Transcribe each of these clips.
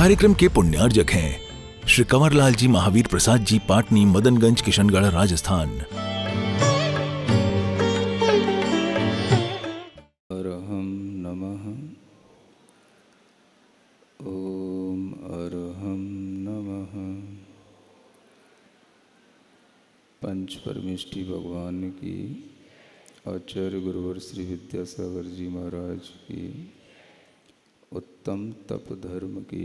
कार्यक्रम के पुण्यार्जक हैं श्री कंवरलाल जी महावीर प्रसाद जी, पाटनी, मदनगंज, किशनगढ़, राजस्थान। अरहं नमः। ओम अरहं नमः। पंच परमेष्टि भगवान की, आचार्य गुरुवर श्री विद्यासागर जी महाराज की, उत्तम तप धर्म की,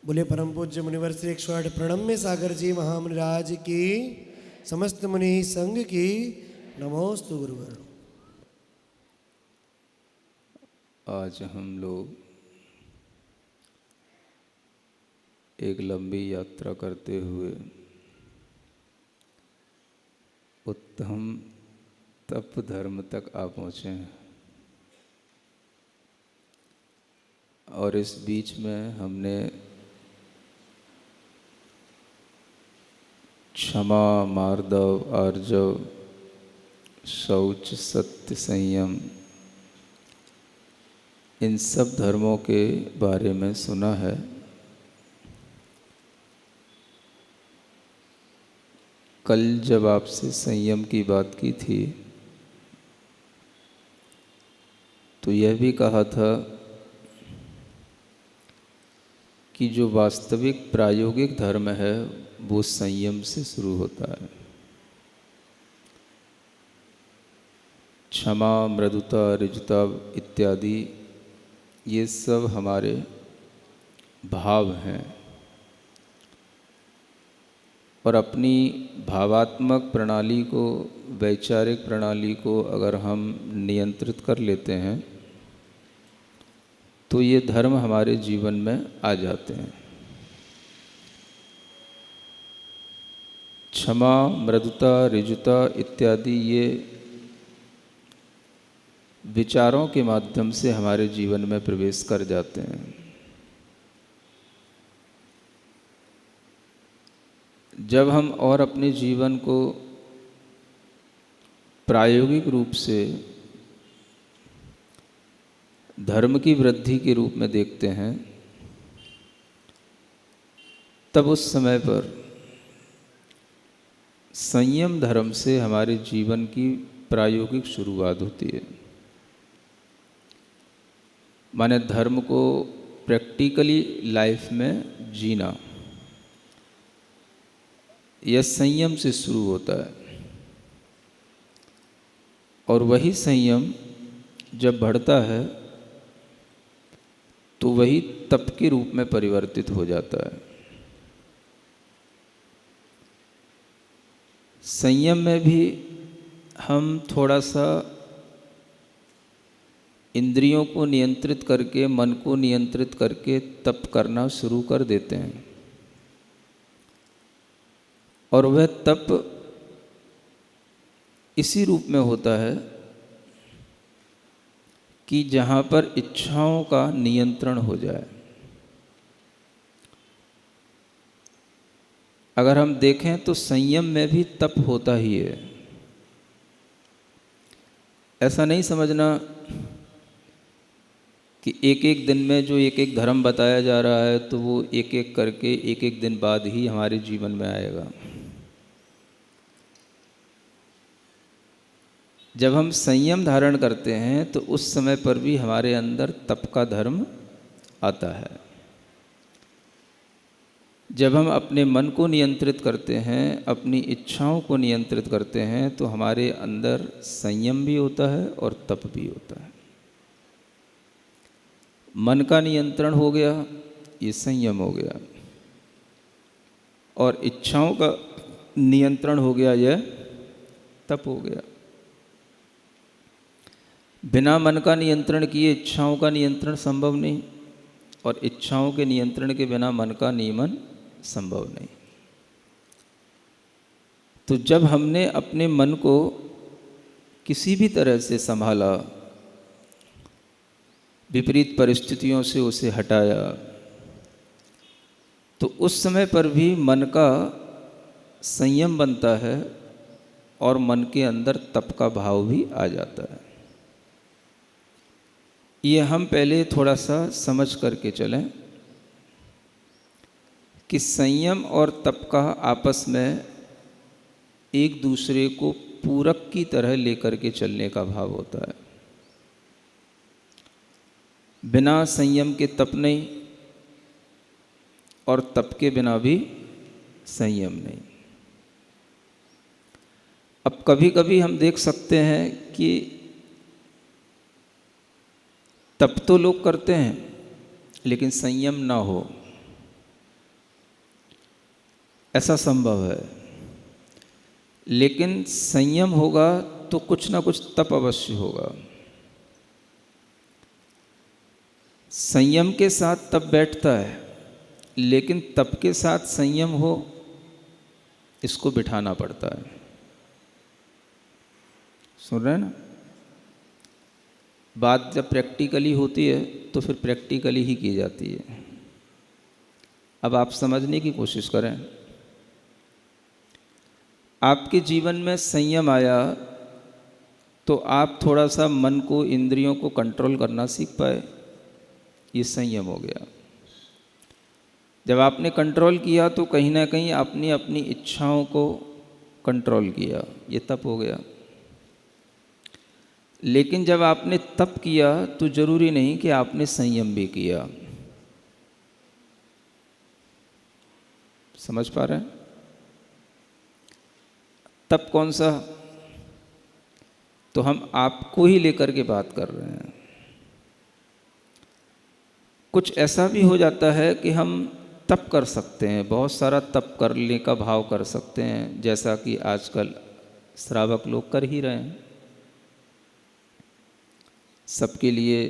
बोले परम पूज्य मुनिवर श्री 108 प्रणम्य सागर जी महामुनिराज की, समस्त मुनि संघ की नमोस्तु गुरुवर। आज हम लोग एक लंबी यात्रा करते हुए उत्तम तप धर्म तक आ पहुँचे हैं। और इस बीच में हमने क्षमा, मार्दव, आर्जव, शौच, सत्य, संयम, इन सब धर्मों के बारे में सुना है। कल जब आपसे संयम की बात की थी तो यह भी कहा था कि जो वास्तविक प्रायोगिक धर्म है वो संयम से शुरू होता है। क्षमा, मृदुता, ऋजुता इत्यादि ये सब हमारे भाव हैं, और अपनी भावात्मक प्रणाली को, वैचारिक प्रणाली को अगर हम नियंत्रित कर लेते हैं तो ये धर्म हमारे जीवन में आ जाते हैं। क्षमा, मृदुता, ऋजुता इत्यादि ये विचारों के माध्यम से हमारे जीवन में प्रवेश कर जाते हैं। जब हम और अपने जीवन को प्रायोगिक रूप से धर्म की वृद्धि के रूप में देखते हैं, तब उस समय पर संयम धर्म से हमारे जीवन की प्रायोगिक शुरुआत होती है। माने धर्म को प्रैक्टिकली लाइफ में जीना, यह संयम से शुरू होता है। और वही संयम जब बढ़ता है तो वही तप के रूप में परिवर्तित हो जाता है। संयम में भी हम थोड़ा सा इंद्रियों को नियंत्रित करके, मन को नियंत्रित करके तप करना शुरू कर देते हैं। और वह तप इसी रूप में होता है कि जहाँ पर इच्छाओं का नियंत्रण हो जाए। अगर हम देखें तो संयम में भी तप होता ही है। ऐसा नहीं समझना कि एक एक दिन में जो एक एक धर्म बताया जा रहा है तो वो एक एक करके एक एक दिन बाद ही हमारे जीवन में आएगा। जब हम संयम धारण करते हैं तो उस समय पर भी हमारे अंदर तप का धर्म आता है। जब हम अपने मन को नियंत्रित करते हैं, अपनी इच्छाओं को नियंत्रित करते हैं, तो हमारे अंदर संयम भी होता है और तप भी होता है। मन का नियंत्रण हो गया, ये संयम हो गया, और इच्छाओं का नियंत्रण हो गया, यह तप हो गया। बिना मन का नियंत्रण किए इच्छाओं का नियंत्रण संभव नहीं, और इच्छाओं के नियंत्रण के बिना मन का नियमन संभव नहीं। तो जब हमने अपने मन को किसी भी तरह से संभाला, विपरीत परिस्थितियों से उसे हटाया, तो उस समय पर भी मन का संयम बनता है और मन के अंदर तप का भाव भी आ जाता है। ये हम पहले थोड़ा सा समझ करके चलें कि संयम और तप का आपस में एक दूसरे को पूरक की तरह लेकर के चलने का भाव होता है। बिना संयम के तप नहीं और तप के बिना भी संयम नहीं। अब कभी कभी हम देख सकते हैं कि तप तो लोग करते हैं लेकिन संयम ना हो, ऐसा संभव है। लेकिन संयम होगा तो कुछ ना कुछ तप अवश्य होगा। संयम के साथ तप बैठता है, लेकिन तप के साथ संयम हो, इसको बिठाना पड़ता है। सुन रहे हैं ना? बात जब प्रैक्टिकली होती है तो फिर प्रैक्टिकली ही की जाती है। अब आप समझने की कोशिश करें। आपके जीवन में संयम आया तो आप थोड़ा सा मन को, इंद्रियों को कंट्रोल करना सीख पाए, ये संयम हो गया। जब आपने कंट्रोल किया तो कहीं ना कहीं आपने अपनी इच्छाओं को कंट्रोल किया, ये तप हो गया। लेकिन जब आपने तप किया तो जरूरी नहीं कि आपने संयम भी किया। समझ पा रहे हैं? तप कौन सा? तो हम आपको ही लेकर के बात कर रहे हैं। कुछ ऐसा भी हो जाता है कि हम तप कर सकते हैं, बहुत सारा तप करने का भाव कर सकते हैं, जैसा कि आजकल श्रावक लोग कर ही रहे हैं। सबके लिए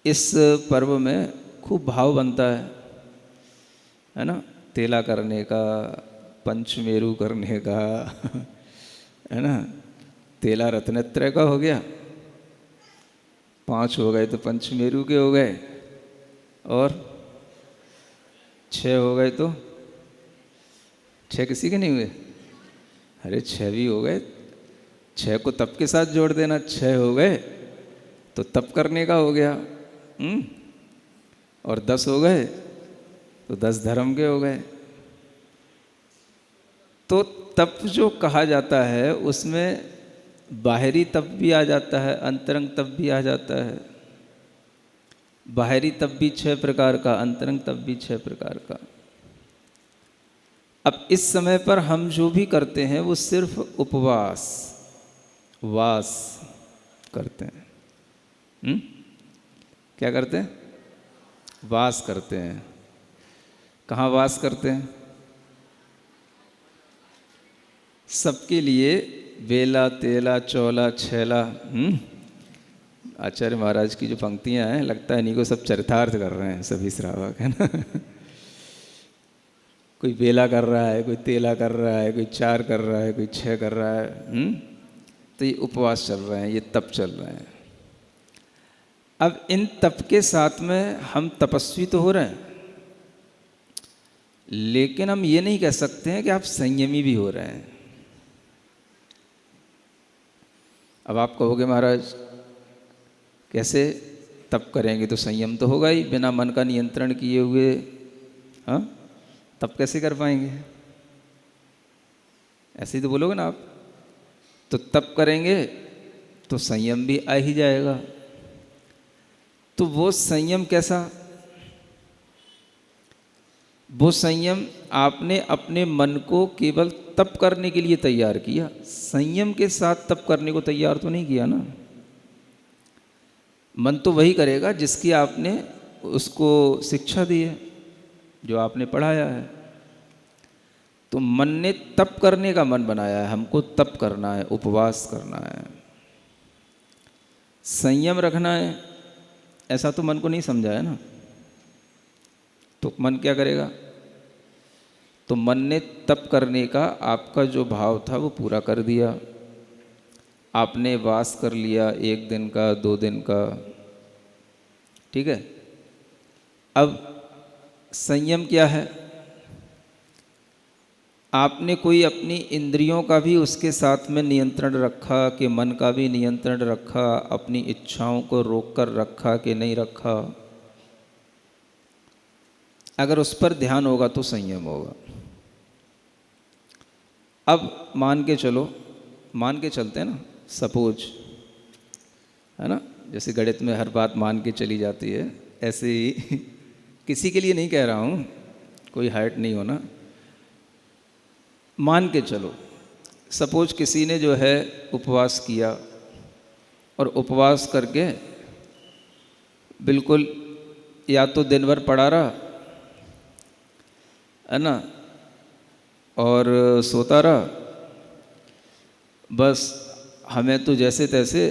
इस पर्व में खूब भाव बनता है ना? तेला करने का, पंचमेरु करने का, है ना? तेला रत्नत्रय का हो गया, 5 हो गए तो पंचमेरु के हो गए, और 6 हो गए तो 6 किसी के नहीं हुए? अरे 6 भी हो गए। 6 को तप के साथ जोड़ देना, 6 हो गए तो तप करने का हो गया। और 10 हो गए तो 10 धर्म के हो गए। तो तप जो कहा जाता है उसमें बाहरी तप भी आ जाता है, अंतरंग तप भी आ जाता है। बाहरी तप भी 6 प्रकार का, अंतरंग तप भी 6 प्रकार का। अब इस समय पर हम जो भी करते हैं वो सिर्फ उपवास, वास करते हैं। क्या करते हैं? वास करते हैं। कहाँ वास करते हैं? सबके लिए बेला, तेला, चौला, छैला। आचार्य महाराज की जो पंक्तियां हैं, लगता है इन्हीं को सब चरितार्थ कर रहे हैं सभी श्रावक, है ना? कोई बेला कर रहा है, कोई तेला कर रहा है, कोई 4 कर रहा है, कोई 6 कर रहा है। तो ये उपवास चल रहे हैं, ये तप चल रहे हैं। अब इन तप के साथ में हम तपस्वी तो हो रहे हैं, लेकिन हम ये नहीं कह सकते हैं कि आप संयमी भी हो रहे हैं। अब आप कहोगे महाराज कैसे तप करेंगे तो संयम तो होगा ही, बिना मन का नियंत्रण किए हुए हाँ तप कैसे कर पाएंगे? ऐसे ही तो बोलोगे ना आप। तो तप करेंगे तो संयम भी आ ही जाएगा। तो वो संयम कैसा? वो संयम आपने अपने मन को केवल तप करने के लिए तैयार किया, संयम के साथ तप करने को तैयार तो नहीं किया ना। मन तो वही करेगा जिसकी आपने उसको शिक्षा दी है, जो आपने पढ़ाया है। तो मन ने तप करने का मन बनाया है, हमको तप करना है, उपवास करना है, संयम रखना है, ऐसा तो मन को नहीं समझाया ना। तो मन क्या करेगा? तो मन ने तप करने का आपका जो भाव था वो पूरा कर दिया। आपने वास कर लिया 1 दिन का, 2 दिन का, ठीक है। अब संयम क्या है? आपने कोई अपनी इंद्रियों का भी उसके साथ में नियंत्रण रखा कि मन का भी नियंत्रण रखा, अपनी इच्छाओं को रोक कर रखा कि नहीं रखा? अगर उस पर ध्यान होगा तो संयम होगा। अब मान के चलो, मान के चलते हैं ना, सपोज, है ना, जैसे गणित में हर बात मान के चली जाती है, ऐसे ही किसी के लिए नहीं कह रहा हूँ, कोई हर्ट नहीं होना। मान के चलो, सपोज किसी ने जो है उपवास किया और उपवास करके बिल्कुल या तो दिन भर पड़ा रहा, है ना, और सोता रहा, बस हमें तो जैसे तैसे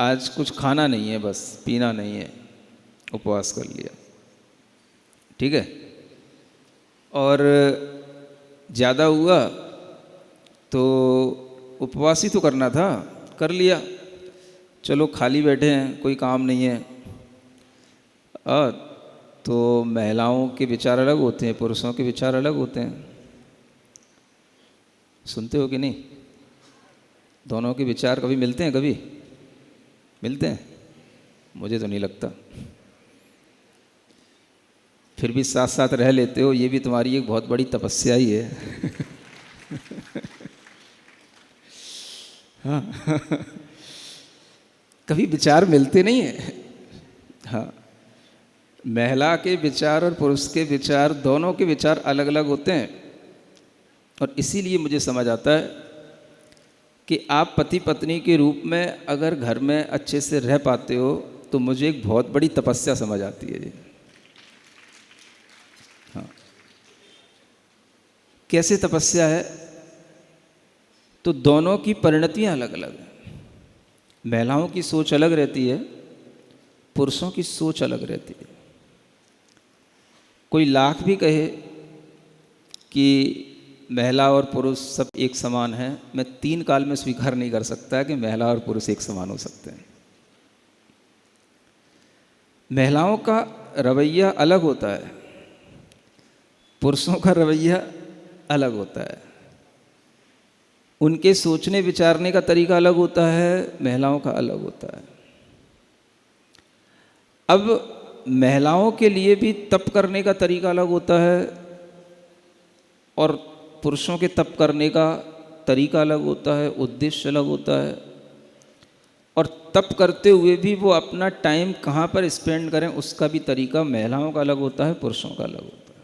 आज कुछ खाना नहीं है, बस पीना नहीं है, उपवास कर लिया, ठीक है। और ज़्यादा हुआ तो उपवास ही तो करना था, कर लिया, चलो खाली बैठे हैं, कोई काम नहीं है। तो महिलाओं के विचार अलग होते हैं, पुरुषों के विचार अलग होते हैं, सुनते हो कि नहीं? दोनों के विचार कभी मिलते हैं? कभी मिलते हैं? मुझे तो नहीं लगता। फिर भी साथ साथ रह लेते हो, ये भी तुम्हारी एक बहुत बड़ी तपस्या ही है। हाँ। कभी विचार मिलते नहीं है। हाँ, महिला के विचार और पुरुष के विचार, दोनों के विचार अलग अलग होते हैं। और इसीलिए मुझे समझ आता है कि आप पति पत्नी के रूप में अगर घर में अच्छे से रह पाते हो तो मुझे एक बहुत बड़ी तपस्या समझ आती है। हाँ, कैसे तपस्या है? तो दोनों की परिणतियां अलग अलग हैं। महिलाओं की सोच अलग रहती है, पुरुषों की सोच अलग रहती है। कोई लाख भी कहे कि महिला और पुरुष सब एक समान हैं, मैं 3 काल में स्वीकार नहीं कर सकता कि महिला और पुरुष एक समान हो सकते हैं। महिलाओं का रवैया अलग होता है, पुरुषों का रवैया अलग होता है। उनके सोचने विचारने का तरीका अलग होता है, महिलाओं का अलग होता है। अब महिलाओं के लिए भी तप करने का तरीका अलग होता है और पुरुषों के तप करने का तरीका अलग होता है, उद्देश्य अलग होता है। और तप करते हुए भी वो अपना टाइम कहाँ पर स्पेंड करें उसका भी तरीका महिलाओं का अलग होता है, पुरुषों का अलग होता है।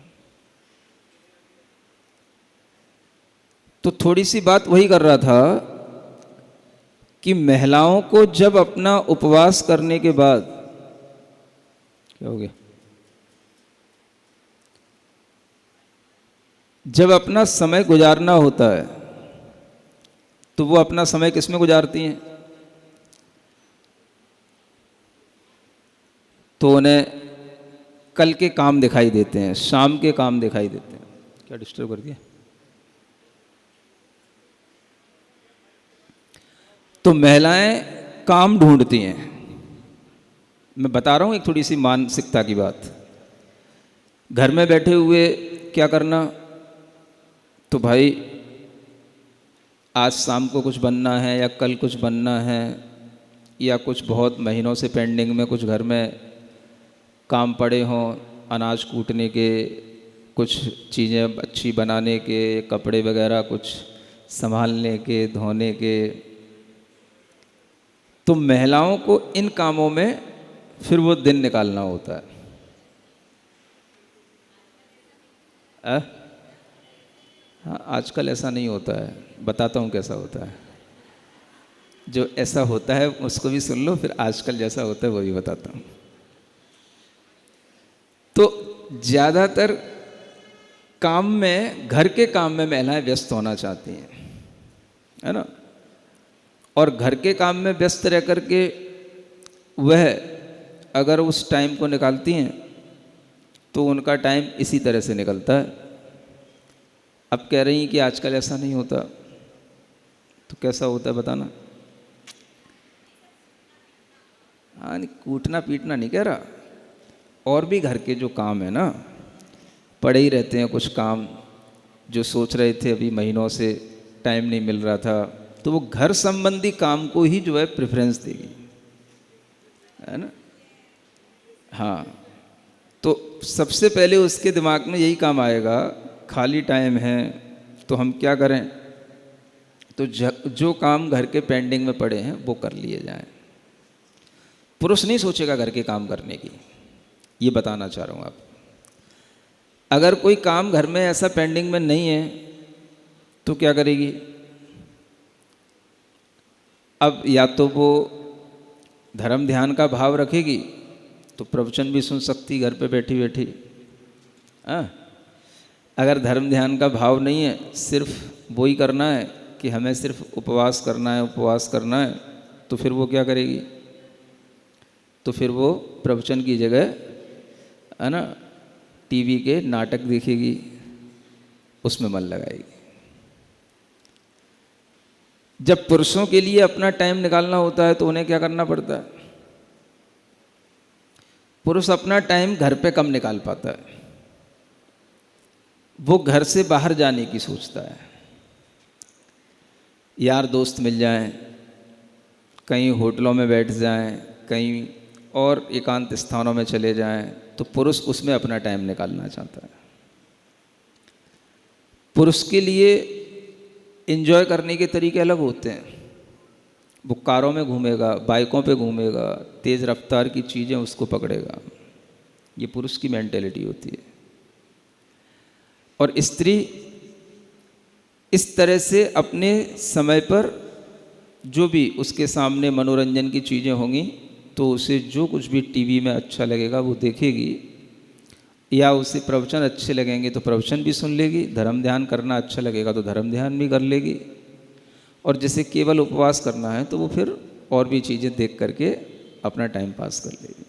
तो थोड़ी सी बात वही कर रहा था कि महिलाओं को जब अपना उपवास करने के बाद, क्या हो गया, जब अपना समय गुजारना होता है तो वो अपना समय किस में गुजारती हैं? तो उन्हें कल के काम दिखाई देते हैं, शाम के काम दिखाई देते हैं। क्या डिस्टर्ब कर दिया? तो महिलाएं काम ढूंढती हैं। मैं बता रहा हूं एक थोड़ी सी मानसिकता की बात। घर में बैठे हुए क्या करना, तो भाई आज शाम को कुछ बनना है या कल कुछ बनना है, या कुछ बहुत महीनों से पेंडिंग में कुछ घर में काम पड़े हों, अनाज कूटने के, कुछ चीज़ें अच्छी बनाने के, कपड़े वगैरह कुछ संभालने के, धोने के। तो महिलाओं को इन कामों में फिर वो दिन निकालना होता है। हाँ, आजकल ऐसा नहीं होता है, बताता हूँ कैसा होता है। जो ऐसा होता है उसको भी सुन लो, फिर आजकल जैसा होता है वो भी बताता हूँ। तो ज़्यादातर काम में, घर के काम में महिलाएं व्यस्त होना चाहती हैं, है ना। और घर के काम में व्यस्त रह करके वह अगर उस टाइम को निकालती हैं तो उनका टाइम इसी तरह से निकलता है। अब कह रही हैं कि आजकल ऐसा नहीं होता, तो कैसा होता है बताना। हाँ, कूटना पीटना नहीं कह रहा, और भी घर के जो काम है ना, पड़े ही रहते हैं कुछ काम जो सोच रहे थे अभी महीनों से टाइम नहीं मिल रहा था, तो वो घर संबंधी काम को ही जो है प्रेफरेंस देगी, है ना। हाँ, तो सबसे पहले उसके दिमाग में यही काम आएगा, खाली टाइम है तो हम क्या करें, तो जो काम घर के पेंडिंग में पड़े हैं वो कर लिए जाएं। पुरुष नहीं सोचेगा घर के काम करने की, ये बताना चाह रहा हूँ आप। अगर कोई काम घर में ऐसा पेंडिंग में नहीं है तो क्या करेगी, अब या तो वो धर्म ध्यान का भाव रखेगी तो प्रवचन भी सुन सकती घर पे बैठी बैठी। अगर धर्म ध्यान का भाव नहीं है, सिर्फ वो ही करना है कि हमें सिर्फ उपवास करना है, उपवास करना है, तो फिर वो क्या करेगी, तो फिर वो प्रवचन की जगह है ना टीवी के नाटक देखेगी, उसमें मन लगाएगी। जब पुरुषों के लिए अपना टाइम निकालना होता है तो उन्हें क्या करना पड़ता है, पुरुष अपना टाइम घर पे कम निकाल पाता है, वो घर से बाहर जाने की सोचता है। यार दोस्त मिल जाएं, कहीं होटलों में बैठ जाएं, कहीं और एकांत स्थानों में चले जाएं, तो पुरुष उसमें अपना टाइम निकालना चाहता है। पुरुष के लिए एंजॉय करने के तरीके अलग होते हैं। वो कारों में घूमेगा, बाइकों पे घूमेगा, तेज़ रफ्तार की चीज़ें उसको पकड़ेगा। ये पुरुष की मेंटेलिटी होती है। और स्त्री इस तरह से अपने समय पर जो भी उसके सामने मनोरंजन की चीज़ें होंगी तो उसे जो कुछ भी टीवी में अच्छा लगेगा वो देखेगी, या उसे प्रवचन अच्छे लगेंगे तो प्रवचन भी सुन लेगी, धर्म ध्यान करना अच्छा लगेगा तो धर्म ध्यान भी कर लेगी, और जैसे केवल उपवास करना है तो वो फिर और भी चीज़ें देख करके अपना टाइम पास कर लेगी।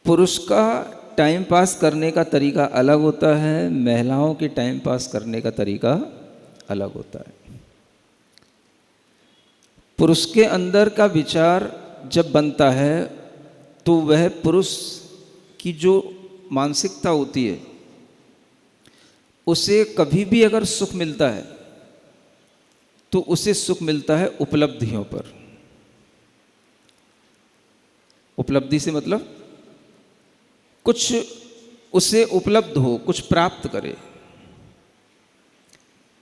पुरुष का टाइम पास करने का तरीका अलग होता है, महिलाओं के टाइम पास करने का तरीका अलग होता है। पुरुष के अंदर का विचार जब बनता है तो वह पुरुष की जो मानसिकता होती है उसे कभी भी अगर सुख मिलता है तो उसे सुख मिलता है उपलब्धियों पर। उपलब्धि से मतलब कुछ उसे उपलब्ध हो, कुछ प्राप्त करे।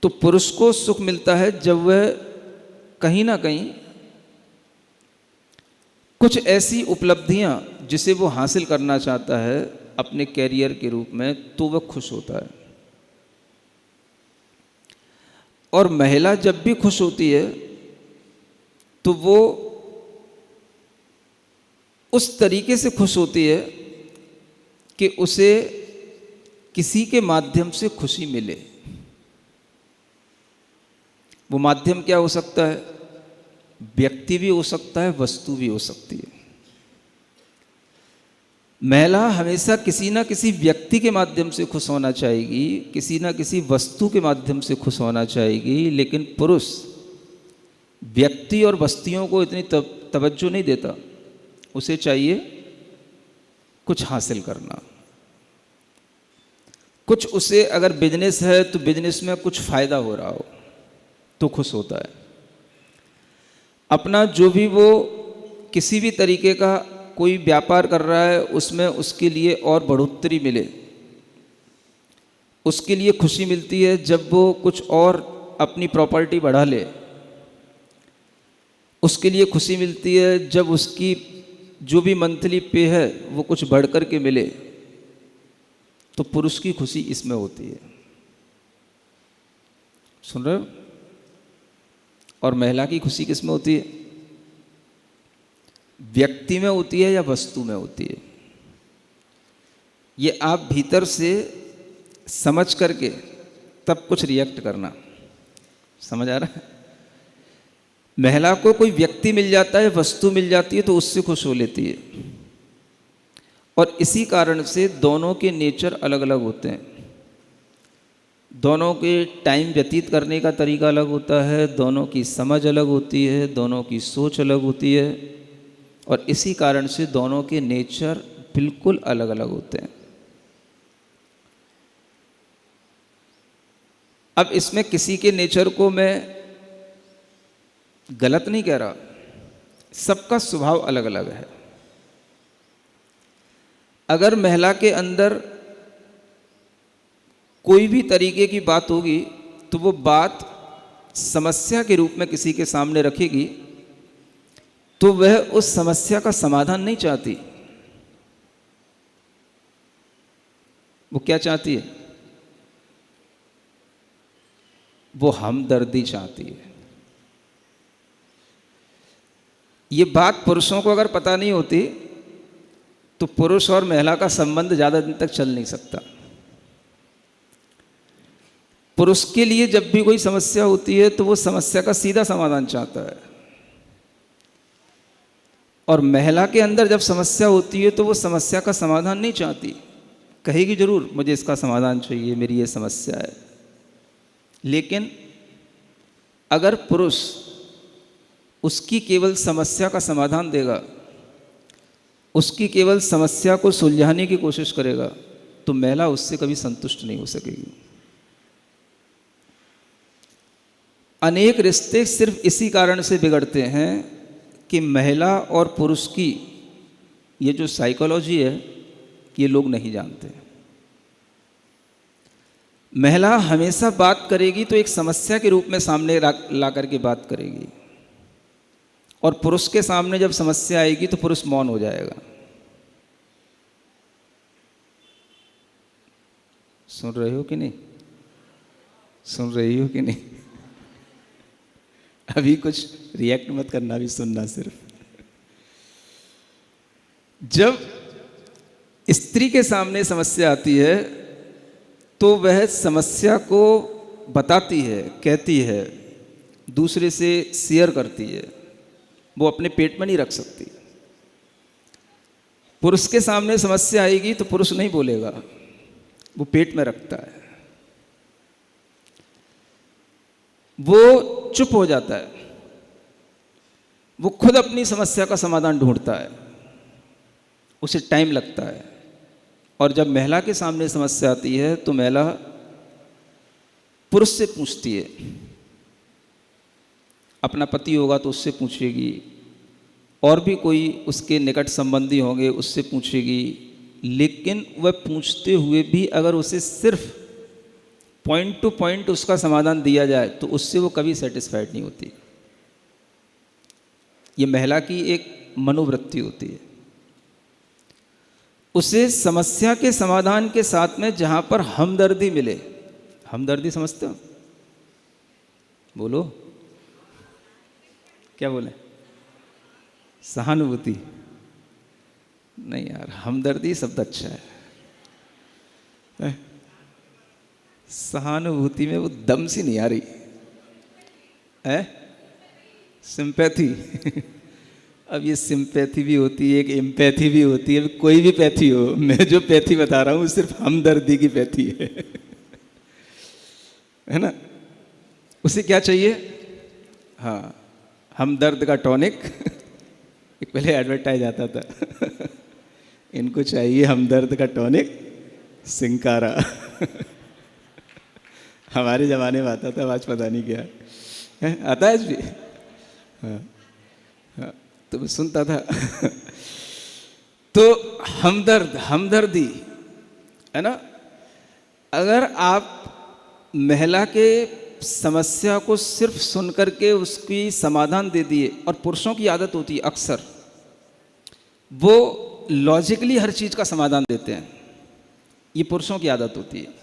तो पुरुष को सुख मिलता है जब वह कहीं ना कहीं कुछ ऐसी उपलब्धियां जिसे वो हासिल करना चाहता है अपने कैरियर के रूप में, तो वह खुश होता है। और महिला जब भी खुश होती है तो वो उस तरीके से खुश होती है कि उसे किसी के माध्यम से खुशी मिले। वो माध्यम क्या हो सकता है, व्यक्ति भी हो सकता है, वस्तु भी हो सकती है। महिला हमेशा किसी ना किसी व्यक्ति के माध्यम से खुश होना चाहेगी, किसी ना किसी वस्तु के माध्यम से खुश होना चाहेगी, लेकिन पुरुष व्यक्ति और वस्तुओं को इतनी तवज्जो नहीं देता। उसे चाहिए कुछ हासिल करना, कुछ उसे अगर बिजनेस है तो बिजनेस में कुछ फायदा हो रहा हो तो खुश होता है। अपना जो भी वो किसी भी तरीके का कोई व्यापार कर रहा है उसमें उसके लिए और बढ़ोतरी मिले, उसके लिए खुशी मिलती है जब वो कुछ और अपनी प्रॉपर्टी बढ़ा ले। उसके लिए खुशी मिलती है जब उसकी जो भी मंथली पे है वो कुछ बढ़ कर के मिले। तो पुरुष की खुशी इसमें होती है। सुन रहे हो? और महिला की खुशी किस में होती है? व्यक्ति में होती है या वस्तु में होती है? ये आप भीतर से समझ करके तब कुछ रिएक्ट करना। समझ आ रहा है? महिला को कोई व्यक्ति मिल जाता है, वस्तु मिल जाती है तो उससे खुश हो लेती है। और इसी कारण से दोनों के नेचर अलग अलग होते हैं। दोनों के टाइम व्यतीत करने का तरीका अलग होता है, दोनों की समझ अलग होती है, दोनों की सोच अलग होती है, और इसी कारण से दोनों के नेचर बिल्कुल अलग अलग होते हैं। अब इसमें किसी के नेचर को मैं गलत नहीं कह रहा, सबका स्वभाव अलग अलग है। अगर महिला के अंदर कोई भी तरीके की बात होगी तो वो बात समस्या के रूप में किसी के सामने रखेगी, तो वह उस समस्या का समाधान नहीं चाहती। वो क्या चाहती है? वो हमदर्दी चाहती है। ये बात पुरुषों को अगर पता नहीं होती तो पुरुष और महिला का संबंध ज़्यादा दिन तक चल नहीं सकता। पुरुष के लिए जब भी कोई समस्या होती है तो वो समस्या का सीधा समाधान चाहता है, और महिला के अंदर जब समस्या होती है तो वो समस्या का समाधान नहीं चाहती। कहेगी जरूर मुझे इसका समाधान चाहिए, मेरी ये समस्या है, लेकिन अगर पुरुष उसकी केवल समस्या का समाधान देगा, उसकी केवल समस्या को सुलझाने की कोशिश करेगा, तो महिला उससे कभी संतुष्ट नहीं हो सकेगी। अनेक रिश्ते सिर्फ इसी कारण से बिगड़ते हैं कि महिला और पुरुष की ये जो साइकोलॉजी है ये लोग नहीं जानते। महिला हमेशा बात करेगी तो एक समस्या के रूप में सामने ला करके बात करेगी, और पुरुष के सामने जब समस्या आएगी तो पुरुष मौन हो जाएगा। सुन रहे हो कि नहीं? सुन रही हो कि नहीं? अभी कुछ रिएक्ट मत करना, भी सुनना सिर्फ। जब स्त्री के सामने समस्या आती है तो वह समस्या को बताती है, कहती है, दूसरे से शेयर करती है, वो अपने पेट में नहीं रख सकती। पुरुष के सामने समस्या आएगी तो पुरुष नहीं बोलेगा, वो पेट में रखता है, वो चुप हो जाता है, वो खुद अपनी समस्या का समाधान ढूंढता है, उसे टाइम लगता है। और जब महिला के सामने समस्या आती है तो महिला पुरुष से पूछती है, अपना पति होगा तो उससे पूछेगी, और भी कोई उसके निकट संबंधी होंगे उससे पूछेगी, लेकिन वह पूछते हुए भी अगर उसे सिर्फ पॉइंट टू पॉइंट उसका समाधान दिया जाए तो उससे वो कभी सेटिस्फाइड नहीं होती। ये महिला की एक मनोवृत्ति होती है। उसे समस्या के समाधान के साथ में जहां पर हमदर्दी मिले, हमदर्दी समझते हो? बोलो, क्या बोले? सहानुभूति नहीं यार, हमदर्दी शब्द अच्छा है। सहानुभूति में वो दम सी नहीं आ रही है। सिंपैथी अब ये सिंपैथी भी होती है, एक एम्पैथी भी होती है। कोई भी पैथी हो, मैं जो पैथी बता रहा हूँ सिर्फ हमदर्दी की पैथी है ना। उसे क्या चाहिए? हाँ, हमदर्द का टॉनिक। एक पहले एडवर्टाइज आता था इनको चाहिए हमदर्द का टॉनिक सिंकारा। हमारे ज़माने में आता था, आज पता नहीं क्या है, आता है आज भी। हाँ हाँ, तो मैं सुनता था। तो हमदर्द, हमदर्दी है ना। अगर आप महिला के समस्या को सिर्फ सुन करके उसकी समाधान दे दिए, और पुरुषों की आदत होती है अक्सर वो लॉजिकली हर चीज़ का समाधान देते हैं, ये पुरुषों की आदत होती है।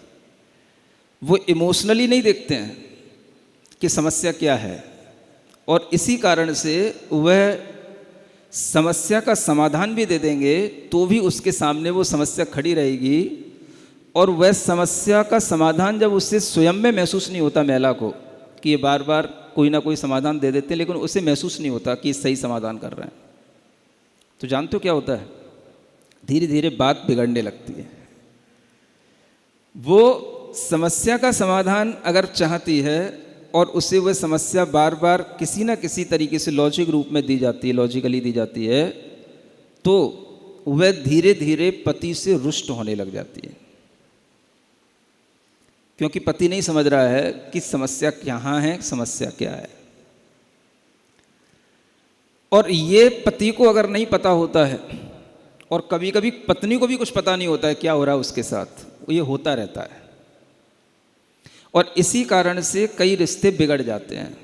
वो इमोशनली नहीं देखते हैं कि समस्या क्या है, और इसी कारण से वह समस्या का समाधान भी दे देंगे तो भी उसके सामने वो समस्या खड़ी रहेगी, और वह समस्या का समाधान जब उससे स्वयं में महसूस नहीं होता महिला को कि ये बार बार कोई ना कोई समाधान दे देते हैं, लेकिन उसे महसूस नहीं होता कि सही समाधान कर रहे हैं, तो जानते हो क्या होता है? धीरे धीरे बात बिगड़ने लगती है। वो समस्या का समाधान अगर चाहती है और उसे वह समस्या बार बार किसी ना किसी तरीके से लॉजिक रूप में दी जाती है, लॉजिकली दी जाती है, तो वह धीरे धीरे पति से रुष्ट होने लग जाती है, क्योंकि पति नहीं समझ रहा है कि समस्या कहाँ है, समस्या क्या है। और ये पति को अगर नहीं पता होता है और कभी कभी पत्नी को भी कुछ पता नहीं होता है क्या हो रहा है उसके साथ, ये होता रहता है। और इसी कारण से कई रिश्ते बिगड़ जाते हैं।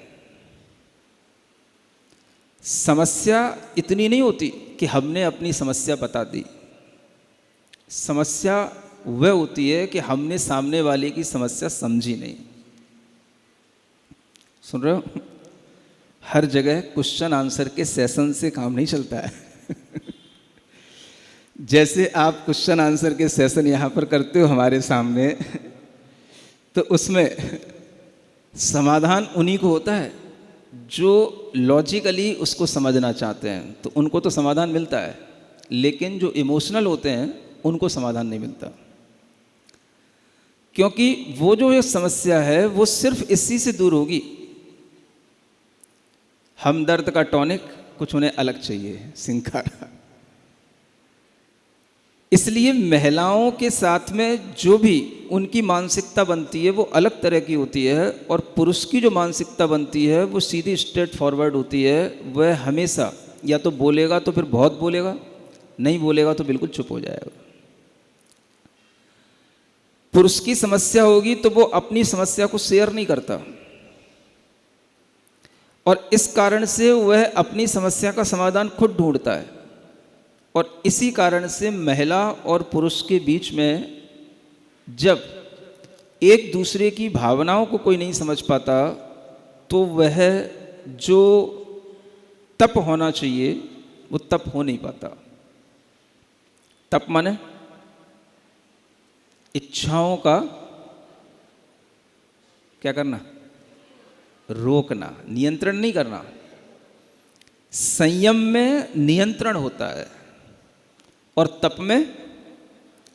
समस्या इतनी नहीं होती कि हमने अपनी समस्या बता दी, समस्या वह होती है कि हमने सामने वाले की समस्या समझी नहीं। सुन रहे हो? हर जगह क्वेश्चन आंसर के सेशन से काम नहीं चलता है। जैसे आप क्वेश्चन आंसर के सेशन यहाँ पर करते हो हमारे सामने, तो उसमें समाधान उन्हीं को होता है जो लॉजिकली उसको समझना चाहते हैं, तो उनको तो समाधान मिलता है, लेकिन जो इमोशनल होते हैं उनको समाधान नहीं मिलता। क्योंकि वो जो ये समस्या है वो सिर्फ इसी से दूर होगी। हमदर्द का टॉनिक कुछ उन्हें अलग चाहिए, सिंघाड़ा। इसलिए महिलाओं के साथ में जो भी उनकी मानसिकता बनती है वो अलग तरह की होती है, और पुरुष की जो मानसिकता बनती है वो सीधी स्ट्रेट फॉरवर्ड होती है। वह हमेशा या तो बोलेगा तो फिर बहुत बोलेगा, नहीं बोलेगा तो बिल्कुल चुप हो जाएगा। पुरुष की समस्या होगी तो वो अपनी समस्या को शेयर नहीं करता, और इस कारण से वह अपनी समस्या का समाधान खुद ढूंढता है। और इसी कारण से महिला और पुरुष के बीच में जब एक दूसरे की भावनाओं को कोई नहीं समझ पाता, तो वह जो तप होना चाहिए वो तप हो नहीं पाता। तप माने इच्छाओं का क्या करना, रोकना, नियंत्रण नहीं करना। संयम में नियंत्रण होता है और तप में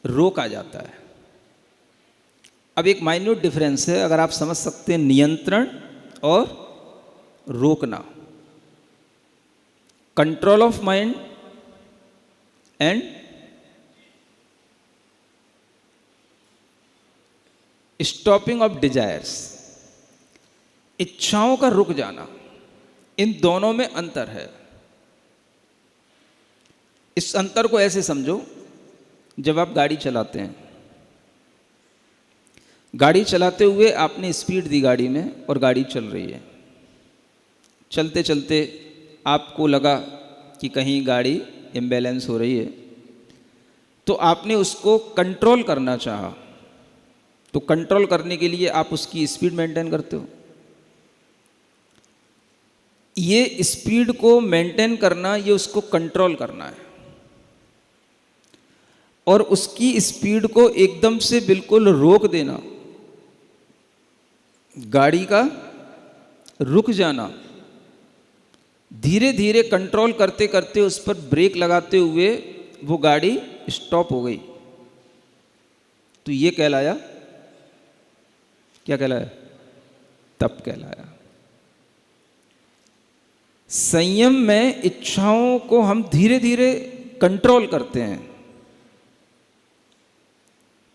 रोक आ जाता है। अब एक माइन्यूट डिफरेंस है, अगर आप समझ सकते हैं, नियंत्रण और रोकना, control of mind and stopping of desires, इच्छाओं का रुक जाना, इन दोनों में अंतर है। इस अंतर को ऐसे समझो, जब आप गाड़ी चलाते हैं, गाड़ी चलाते हुए आपने स्पीड दी गाड़ी में और गाड़ी चल रही है। चलते चलते आपको लगा कि कहीं गाड़ी इम्बैलेंस हो रही है, तो आपने उसको कंट्रोल करना चाहा। तो कंट्रोल करने के लिए आप उसकी स्पीड मेंटेन करते हो। ये स्पीड को मेंटेन करना, ये उसको कंट्रोल करना है। और उसकी स्पीड को एकदम से बिल्कुल रोक देना, गाड़ी का रुक जाना, धीरे धीरे कंट्रोल करते करते उस पर ब्रेक लगाते हुए वो गाड़ी स्टॉप हो गई, तो ये कहलाया, क्या कहलाया? तप कहलाया। संयम में इच्छाओं को हम धीरे धीरे कंट्रोल करते हैं।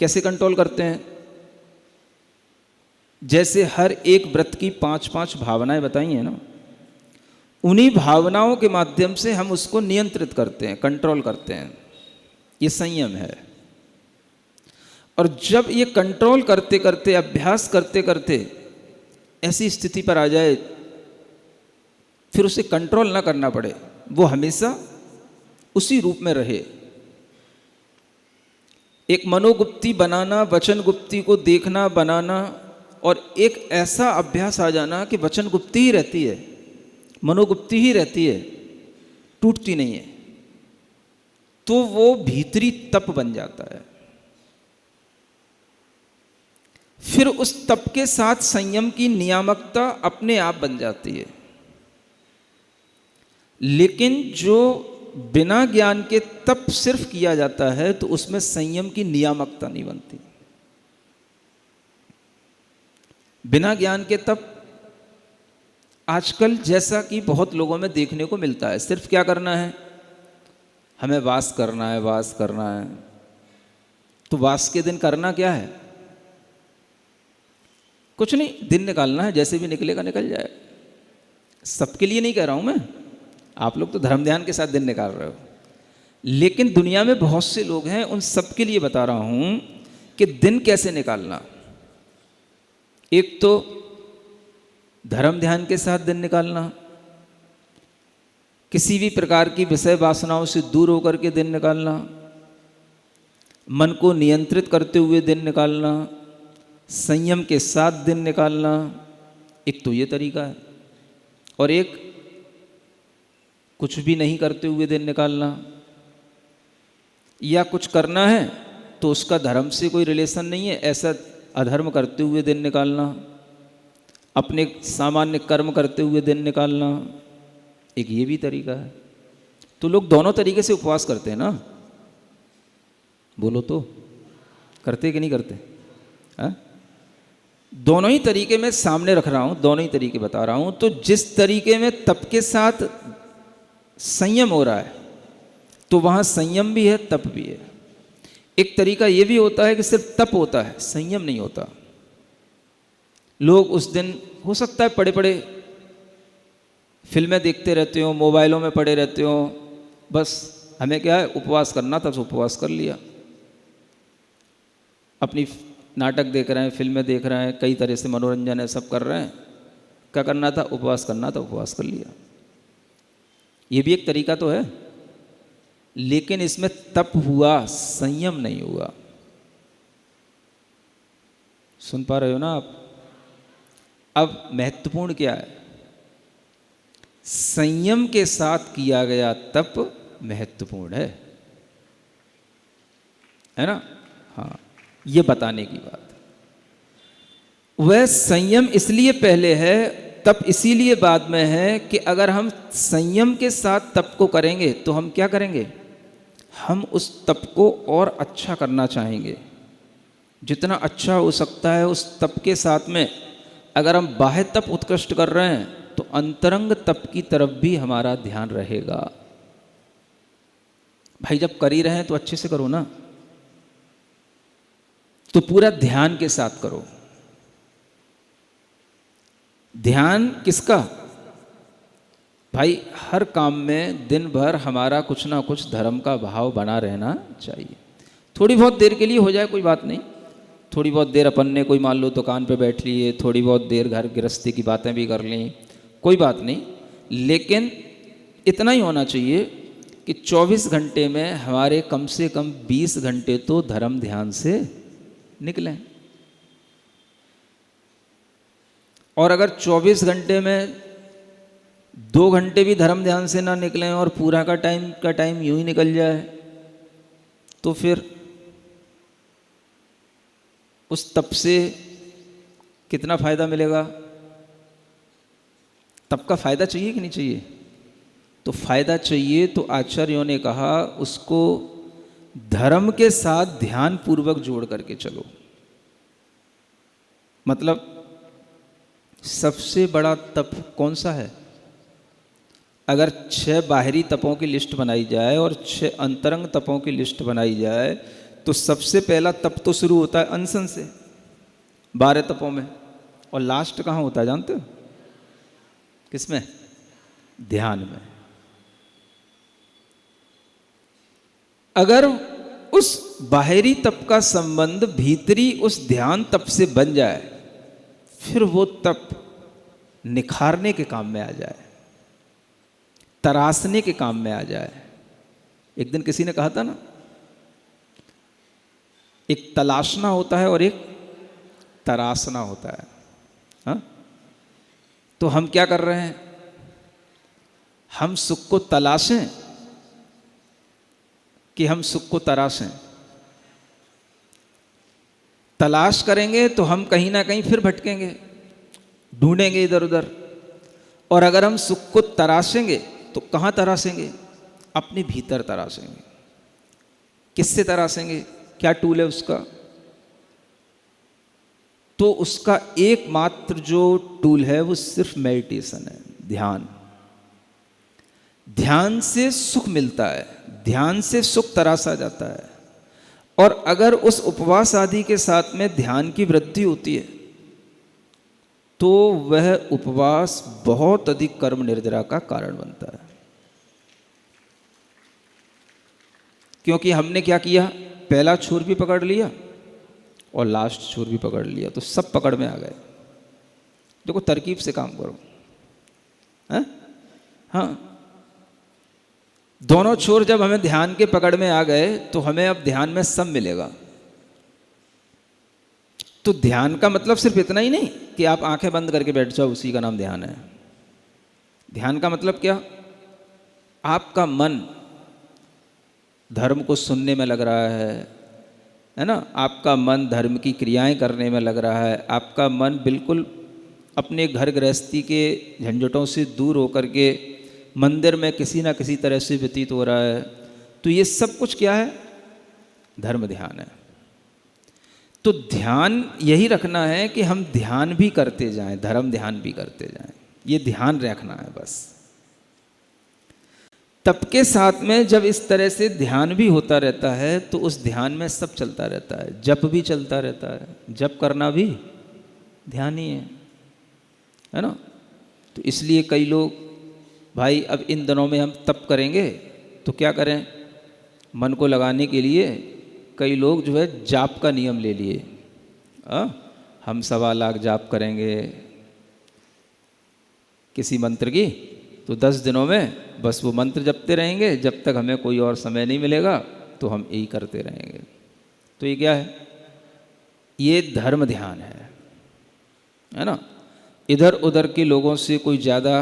कैसे कंट्रोल करते हैं? जैसे हर एक व्रत की 5-5 भावनाएं बताई हैं ना, उन्हीं भावनाओं के माध्यम से हम उसको नियंत्रित करते हैं, कंट्रोल करते हैं। ये संयम है। और जब ये कंट्रोल करते करते, अभ्यास करते करते ऐसी स्थिति पर आ जाए, फिर उसे कंट्रोल ना करना पड़े, वो हमेशा उसी रूप में रहे। एक मनोगुप्ती बनाना, वचन गुप्ती को देखना, बनाना, और एक ऐसा अभ्यास आ जाना कि वचन गुप्ती ही रहती है, मनोगुप्ती ही रहती है, टूटती नहीं है, तो वो भीतरी तप बन जाता है। फिर उस तप के साथ संयम की नियामकता अपने आप बन जाती है। लेकिन जो बिना ज्ञान के तप सिर्फ किया जाता है, तो उसमें संयम की नियामकता नहीं बनती। बिना ज्ञान के तप आजकल जैसा कि बहुत लोगों में देखने को मिलता है, सिर्फ क्या करना है, हमें वास करना है, वास करना है। तो वास के दिन करना क्या है? कुछ नहीं, दिन निकालना है, जैसे भी निकलेगा निकल जाए। सबके लिए नहीं कह रहा हूं मैं, आप लोग तो धर्म ध्यान के साथ दिन निकाल रहे हो, लेकिन दुनिया में बहुत से लोग हैं, उन सब के लिए बता रहा हूं कि दिन कैसे निकालना। एक तो धर्म ध्यान के साथ दिन निकालना, किसी भी प्रकार की विषय वासनाओं से दूर होकर के दिन निकालना, मन को नियंत्रित करते हुए दिन निकालना, संयम के साथ दिन निकालना। एक तो ये तरीका है, और एक कुछ भी नहीं करते हुए दिन निकालना, या कुछ करना है तो उसका धर्म से कोई रिलेशन नहीं है, ऐसा अधर्म करते हुए दिन निकालना, अपने सामान्य कर्म करते हुए दिन निकालना। एक ये भी तरीका है। तो लोग दोनों तरीके से उपवास करते हैं ना, बोलो तो, करते कि नहीं करते? है? दोनों ही तरीके मैं सामने रख रहा हूं, दोनों ही तरीके बता रहा हूं। तो जिस तरीके में तप के साथ संयम हो रहा है, तो वहां संयम भी है, तप भी है। एक तरीका यह भी होता है कि सिर्फ तप होता है, संयम नहीं होता। लोग उस दिन हो सकता है पड़े पड़े फिल्में देखते रहते हो, मोबाइलों में पड़े रहते हो, बस हमें क्या है, उपवास करना था तो उपवास कर लिया। अपनी नाटक देख रहे हैं, फिल्में देख रहे हैं, कई तरह से मनोरंजन है, सब कर रहे हैं। क्या करना था? उपवास करना था, उपवास कर लिया। ये भी एक तरीका तो है, लेकिन इसमें तप हुआ, संयम नहीं हुआ। सुन पा रहे हो ना आप? अब महत्वपूर्ण क्या है? संयम के साथ किया गया तप महत्वपूर्ण है ना? हाँ, ये बताने की बात। वह संयम इसलिए पहले है, तप इसीलिए बाद में है कि अगर हम संयम के साथ तप को करेंगे तो हम क्या करेंगे? हम उस तप को और अच्छा करना चाहेंगे। जितना अच्छा हो सकता है उस तप के साथ में अगर हम बाह्य तप उत्कृष्ट कर रहे हैं तो अंतरंग तप की तरफ भी हमारा ध्यान रहेगा। भाई जब कर ही रहे हैं तो अच्छे से करो ना, तो पूरा ध्यान के साथ करो। ध्यान किसका? भाई हर काम में दिन भर हमारा कुछ ना कुछ धर्म का भाव बना रहना चाहिए। थोड़ी बहुत देर के लिए हो जाए कोई बात नहीं, थोड़ी बहुत देर अपन ने कोई मान लो दुकान पे बैठ लिए, थोड़ी बहुत देर घर गृहस्थी की बातें भी कर ली, कोई बात नहीं, लेकिन इतना ही होना चाहिए कि 24 घंटे में हमारे कम से कम 20 घंटे तो धर्म ध्यान से निकलें। और अगर 24 घंटे में 2 घंटे भी धर्म ध्यान से ना निकलें और पूरा का टाइम यूं ही निकल जाए, तो फिर उस तप से कितना फायदा मिलेगा? तप का फायदा चाहिए कि नहीं चाहिए? तो फायदा चाहिए तो आचार्यों ने कहा उसको धर्म के साथ ध्यान पूर्वक जोड़ करके चलो। मतलब सबसे बड़ा तप कौन सा है? अगर 6 बाहरी तपों की लिस्ट बनाई जाए और 6 अंतरंग तपों की लिस्ट बनाई जाए तो सबसे पहला तप तो शुरू होता है अनशन से 12 तपों में, और लास्ट कहाँ होता है जानते हो? किसमें? ध्यान में। अगर उस बाहरी तप का संबंध भीतरी उस ध्यान तप से बन जाए, फिर वो तप निखारने के काम में आ जाए, तराशने के काम में आ जाए। एक दिन किसी ने कहा था ना, एक तलाशना होता है और एक तराशना होता है। हाँ? तो हम क्या कर रहे हैं? हम सुख को तलाशें कि हम सुख को तराशें? तलाश करेंगे तो हम कहीं ना कहीं फिर भटकेंगे, ढूंढेंगे इधर उधर। और अगर हम सुख को तराशेंगे तो कहाँ तराशेंगे? अपने भीतर तराशेंगे। किससे तराशेंगे? क्या टूल है उसका? तो उसका एकमात्र जो टूल है वो सिर्फ मेडिटेशन है, ध्यान। ध्यान से सुख मिलता है, ध्यान से सुख तराशा जाता है। और अगर उस उपवास आदि के साथ में ध्यान की वृद्धि होती है तो वह उपवास बहुत अधिक कर्म निर्जरा का कारण बनता है। क्योंकि हमने क्या किया, पहला छोर भी पकड़ लिया और लास्ट छोर भी पकड़ लिया, तो सब पकड़ में आ गए। देखो तरकीब से काम करो, हैं? हाँ, दोनों छोर जब हमें ध्यान के पकड़ में आ गए तो हमें अब ध्यान में सब मिलेगा। तो ध्यान का मतलब सिर्फ इतना ही नहीं कि आप आंखें बंद करके बैठ जाओ, उसी का नाम ध्यान है। ध्यान का मतलब क्या, आपका मन धर्म को सुनने में लग रहा है ना, आपका मन धर्म की क्रियाएं करने में लग रहा है, आपका मन बिल्कुल अपने घर गृहस्थी के झंझटों से दूर होकर के मंदिर में किसी ना किसी तरह से व्यतीत हो रहा है। तो ये सब कुछ क्या है, धर्म ध्यान है। तो ध्यान यही रखना है कि हम ध्यान भी करते जाएं, धर्म ध्यान भी करते जाएं, ये ध्यान रखना है बस। तब के साथ में जब इस तरह से ध्यान भी होता रहता है तो उस ध्यान में सब चलता रहता है, जप भी चलता रहता है, जप करना भी ध्यान ही है ना। तो इसलिए कई लोग, भाई अब इन दिनों में हम तप करेंगे तो क्या करें, मन को लगाने के लिए कई लोग जो है जाप का नियम ले लिए। हम 1.25 लाख जाप करेंगे किसी मंत्र की, तो 10 दिनों में बस वो मंत्र जपते रहेंगे, जब तक हमें कोई और समय नहीं मिलेगा तो हम यही करते रहेंगे। तो ये क्या है, ये धर्म ध्यान है ना। इधर उधर के लोगों से कोई ज़्यादा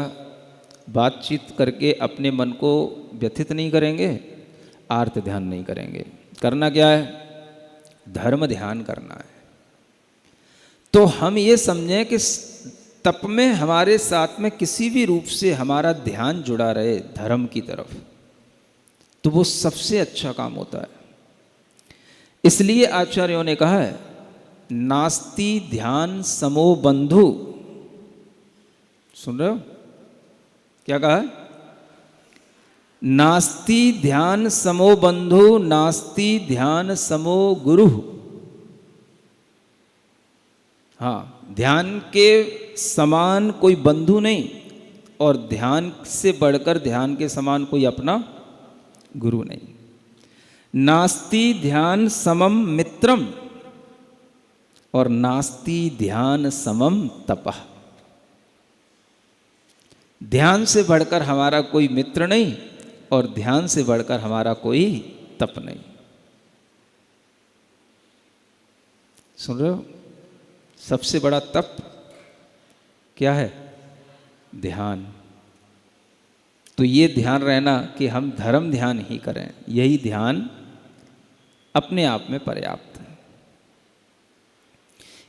बातचीत करके अपने मन को व्यथित नहीं करेंगे, आर्त ध्यान नहीं करेंगे। करना क्या है, धर्म ध्यान करना है। तो हम ये समझें कि तप में हमारे साथ में किसी भी रूप से हमारा ध्यान जुड़ा रहे धर्म की तरफ, तो वो सबसे अच्छा काम होता है। इसलिए आचार्यों ने कहा है, नास्ति ध्यान समो बंधु। सुन रहे हो क्या कहा है, नास्ति ध्यान समो बंधु, नास्ति ध्यान समो गुरु। हाँ, ध्यान के समान कोई बंधु नहीं और ध्यान से बढ़कर ध्यान के समान कोई अपना गुरु नहीं। नास्ति ध्यान समम मित्रम और नास्ति ध्यान समम तपः। ध्यान से बढ़कर हमारा कोई मित्र नहीं और ध्यान से बढ़कर हमारा कोई तप नहीं। सुन रहे हो, सबसे बड़ा तप क्या है, ध्यान। तो ये ध्यान रहना कि हम धर्म ध्यान ही करें, यही ध्यान अपने आप में पर्याप्त है।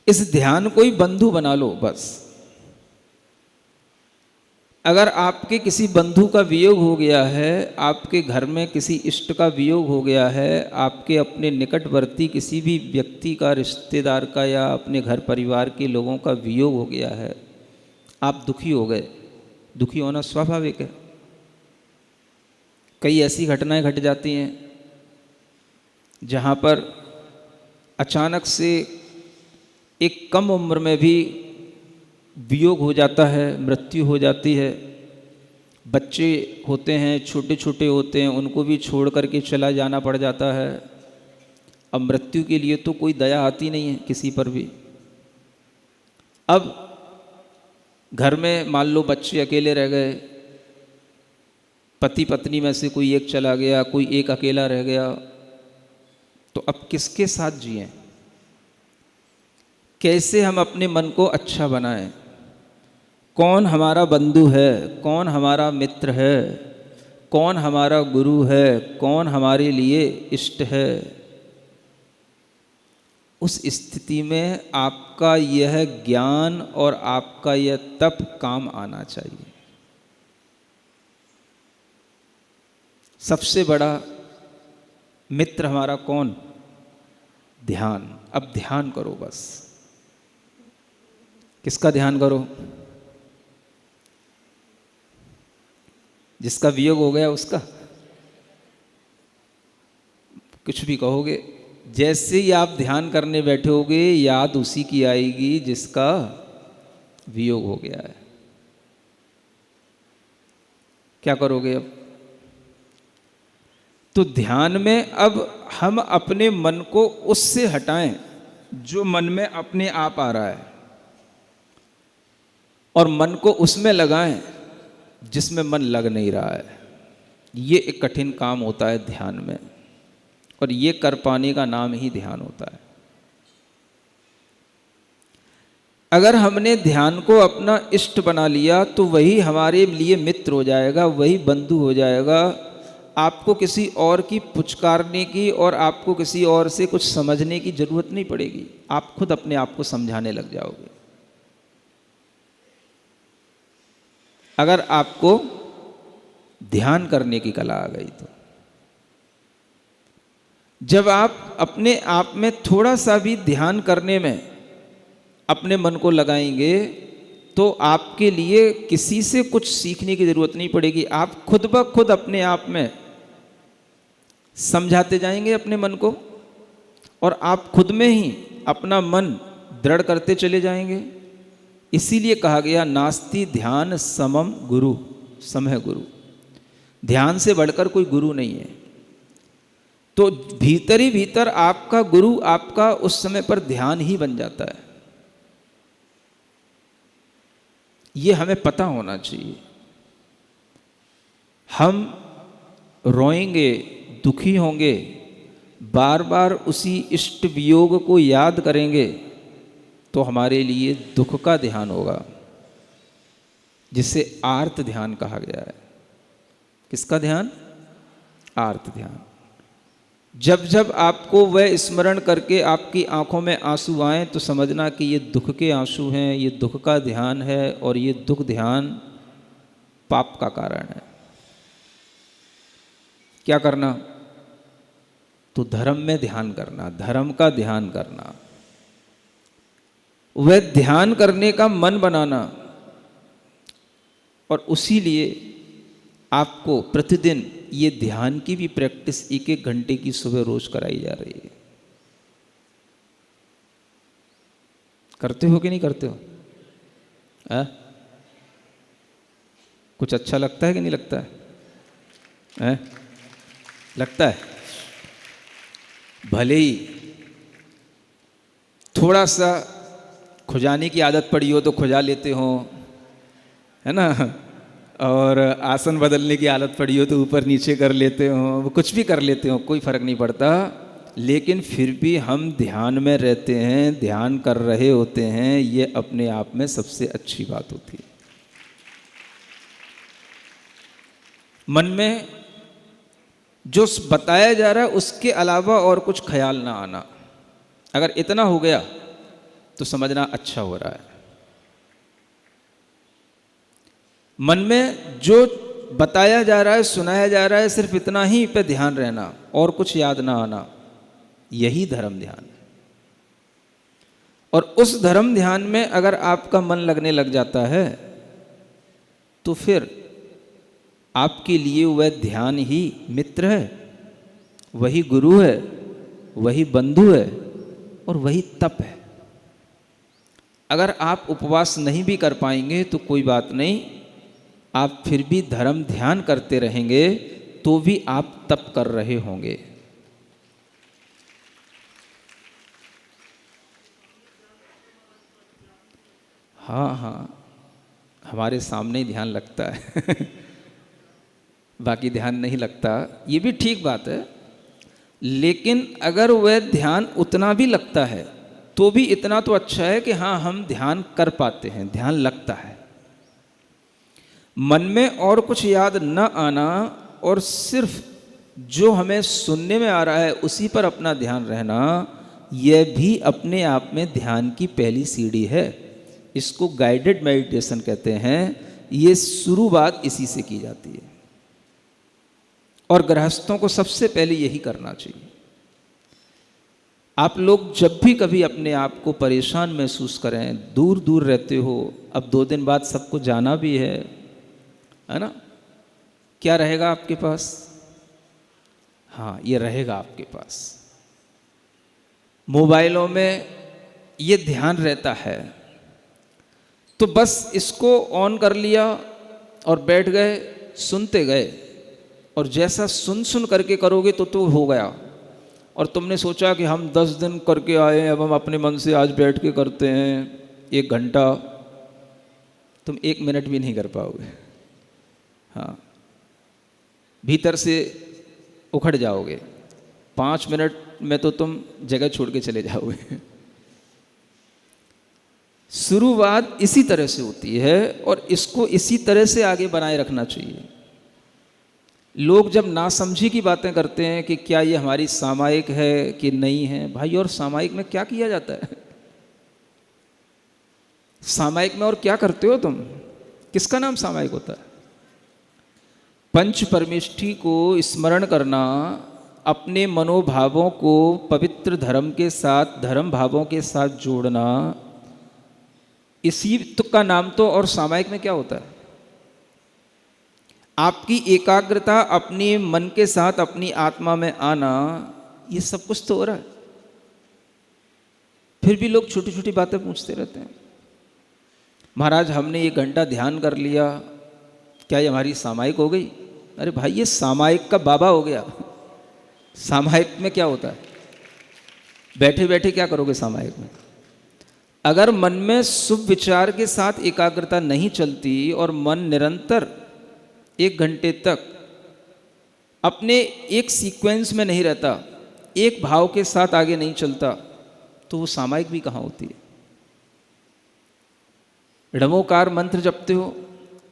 इस ध्यान को ही बंधु बना लो बस। अगर आपके किसी बंधु का वियोग हो गया है, आपके घर में किसी इष्ट का वियोग हो गया है, आपके अपने निकटवर्ती किसी भी व्यक्ति का, रिश्तेदार का या अपने घर परिवार के लोगों का वियोग हो गया है, आप दुखी हो गए। दुखी होना स्वाभाविक है। कई ऐसी घटनाएं घट जाती हैं जहाँ पर अचानक से एक कम उम्र में भी वियोग हो जाता है, मृत्यु हो जाती है। बच्चे होते हैं, छोटे छोटे होते हैं, उनको भी छोड़ करके चला जाना पड़ जाता है। अब मृत्यु के लिए तो कोई दया आती नहीं है किसी पर भी। अब घर में मान लो बच्चे अकेले रह गए, पति पत्नी में से कोई एक चला गया, कोई एक अकेला रह गया, तो अब किसके साथ जिएं? कैसे हम अपने मन को अच्छा बनाएं? कौन हमारा बंधु है, कौन हमारा मित्र है, कौन हमारा गुरु है, कौन हमारे लिए इष्ट है? उस स्थिति में आपका यह ज्ञान और आपका यह तप काम आना चाहिए। सबसे बड़ा मित्र हमारा कौन? ध्यान। अब ध्यान करो बस। किसका ध्यान करो? जिसका वियोग हो गया उसका। कुछ भी कहोगे, जैसे ही आप ध्यान करने बैठोगे याद उसी की आएगी जिसका वियोग हो गया है। क्या करोगे अब? तो ध्यान में अब हम अपने मन को उससे हटाएं जो मन में अपने आप आ रहा है, और मन को उसमें लगाएं जिसमें मन लग नहीं रहा है। ये एक कठिन काम होता है ध्यान में, और ये कर पाने का नाम ही ध्यान होता है। अगर हमने ध्यान को अपना इष्ट बना लिया तो वही हमारे लिए मित्र हो जाएगा, वही बंधु हो जाएगा। आपको किसी और की पुचकारने की और आपको किसी और से कुछ समझने की जरूरत नहीं पड़ेगी, आप खुद अपने आप को समझाने लग जाओगे। अगर आपको ध्यान करने की कला आ गई तो जब आप अपने आप में थोड़ा सा भी ध्यान करने में अपने मन को लगाएंगे तो आपके लिए किसी से कुछ सीखने की जरूरत नहीं पड़ेगी। आप खुद ब खुद अपने आप में समझाते जाएंगे अपने मन को, और आप खुद में ही अपना मन दृढ़ करते चले जाएंगे। इसीलिए कहा गया नास्ति ध्यान समम गुरु, सम है गुरु। ध्यान से बढ़कर कोई गुरु नहीं है। तो भीतर ही भीतर आपका गुरु आपका उस समय पर ध्यान ही बन जाता है। ये हमें पता होना चाहिए। हम रोएंगे, दुखी होंगे, बार बार उसी इष्ट वियोग को याद करेंगे तो हमारे लिए दुख का ध्यान होगा, जिसे आर्त ध्यान कहा गया है। किसका ध्यान? आर्त ध्यान। जब जब आपको वह स्मरण करके आपकी आंखों में आंसू आए तो समझना कि ये दुख के आंसू हैं, ये दुख का ध्यान है, और ये दुख ध्यान पाप का कारण है। क्या करना? तो धर्म में ध्यान करना, धर्म का ध्यान करना, वह ध्यान करने का मन बनाना। और उसी लिए आपको प्रतिदिन ये ध्यान की भी प्रैक्टिस 1-1 घंटे की सुबह रोज कराई जा रही है। करते हो कि नहीं करते हो? कुछ अच्छा लगता है कि नहीं लगता है? लगता है। भले ही थोड़ा सा खुजाने की आदत पड़ी हो तो खुजा लेते हो, है ना, और आसन बदलने की आदत पड़ी हो तो ऊपर नीचे कर लेते हो, वो कुछ भी कर लेते हो, कोई फर्क नहीं पड़ता। लेकिन फिर भी हम ध्यान में रहते हैं, ध्यान कर रहे होते हैं, ये अपने आप में सबसे अच्छी बात होती है। मन में जो बताया जा रहा है उसके अलावा और कुछ ख्याल ना आना। अगर इतना हो गया तो समझना अच्छा हो रहा है। मन में जो बताया जा रहा है, सुनाया जा रहा है, सिर्फ इतना ही पे ध्यान रहना और कुछ याद ना आना, यही धर्म ध्यान है। और उस धर्म ध्यान में अगर आपका मन लगने लग जाता है तो फिर आपके लिए वह ध्यान ही मित्र है, वही गुरु है, वही बंधु है, और वही तप है। अगर आप उपवास नहीं भी कर पाएंगे तो कोई बात नहीं, आप फिर भी धर्म ध्यान करते रहेंगे तो भी आप तप कर रहे होंगे। हाँ हाँ, हमारे सामने ही ध्यान लगता है बाकी ध्यान नहीं लगता, ये भी ठीक बात है। लेकिन अगर वह ध्यान उतना भी लगता है तो भी इतना तो अच्छा है कि हाँ, हम ध्यान कर पाते हैं, ध्यान लगता है। मन में और कुछ याद न आना और सिर्फ जो हमें सुनने में आ रहा है उसी पर अपना ध्यान रहना, यह भी अपने आप में ध्यान की पहली सीढ़ी है। इसको गाइडेड मेडिटेशन कहते हैं। ये शुरुआत इसी से की जाती है और गृहस्थों को सबसे पहले यही करना चाहिए। आप लोग जब भी कभी अपने आप को परेशान महसूस करें, दूर दूर रहते हो, अब 2 दिन बाद सबको जाना भी है ना, क्या रहेगा आपके पास? हाँ, ये रहेगा आपके पास। मोबाइलों में ये ध्यान रहता है, तो बस इसको ऑन कर लिया और बैठ गए, सुनते गए, और जैसा सुन सुन करके करोगे तो हो गया। और तुमने सोचा कि हम 10 दिन करके आए, अब हम अपने मन से आज बैठ के करते हैं 1 घंटा, तुम 1 मिनट भी नहीं कर पाओगे। हाँ, भीतर से उखड़ जाओगे। 5 मिनट में तो तुम जगह छोड़ के चले जाओगे। शुरुआत इसी तरह से होती है और इसको इसी तरह से आगे बनाए रखना चाहिए। लोग जब नासमझी की बातें करते हैं कि क्या ये हमारी सामायिक है कि नहीं है, भाई और सामायिक में क्या किया जाता है? सामायिक में और क्या करते हो तुम? किसका नाम सामायिक होता है? पंच परमेष्ठी को स्मरण करना, अपने मनोभावों को पवित्र धर्म के साथ, धर्म भावों के साथ जोड़ना, इसी का नाम तो और सामायिक में क्या होता है? आपकी एकाग्रता अपने मन के साथ अपनी आत्मा में आना, ये सब कुछ तो हो रहा है। फिर भी लोग छोटी छोटी बातें पूछते रहते हैं। महाराज हमने 1 घंटा ध्यान कर लिया, क्या ये हमारी सामायिक हो गई? अरे भाई ये सामायिक का बाबा हो गया। सामायिक में क्या होता है? बैठे बैठे क्या करोगे सामायिक में? अगर मन में शुभ विचार के साथ एकाग्रता नहीं चलती और मन निरंतर 1 घंटे तक अपने एक सीक्वेंस में नहीं रहता, एक भाव के साथ आगे नहीं चलता, तो वो सामायिक भी कहाँ होती है? णमोकार मंत्र जपते हो,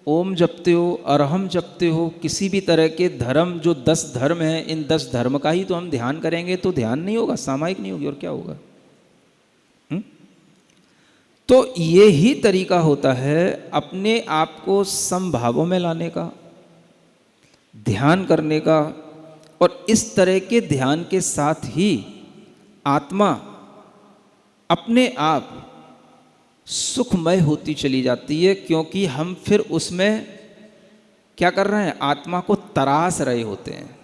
ओम जपते हो, अरहम जपते हो, किसी भी तरह के धर्म जो 10 धर्म हैं, इन 10 धर्म का ही तो हम ध्यान करेंगे, तो ध्यान नहीं होगा, सामायिक नहीं होगी, और क्या होगा? तो ये ही तरीका होता है अपने आप को समभावों में लाने का, ध्यान करने का। और इस तरह के ध्यान के साथ ही आत्मा अपने आप सुखमय होती चली जाती है, क्योंकि हम फिर उसमें क्या कर रहे हैं? आत्मा को तराश रहे होते हैं।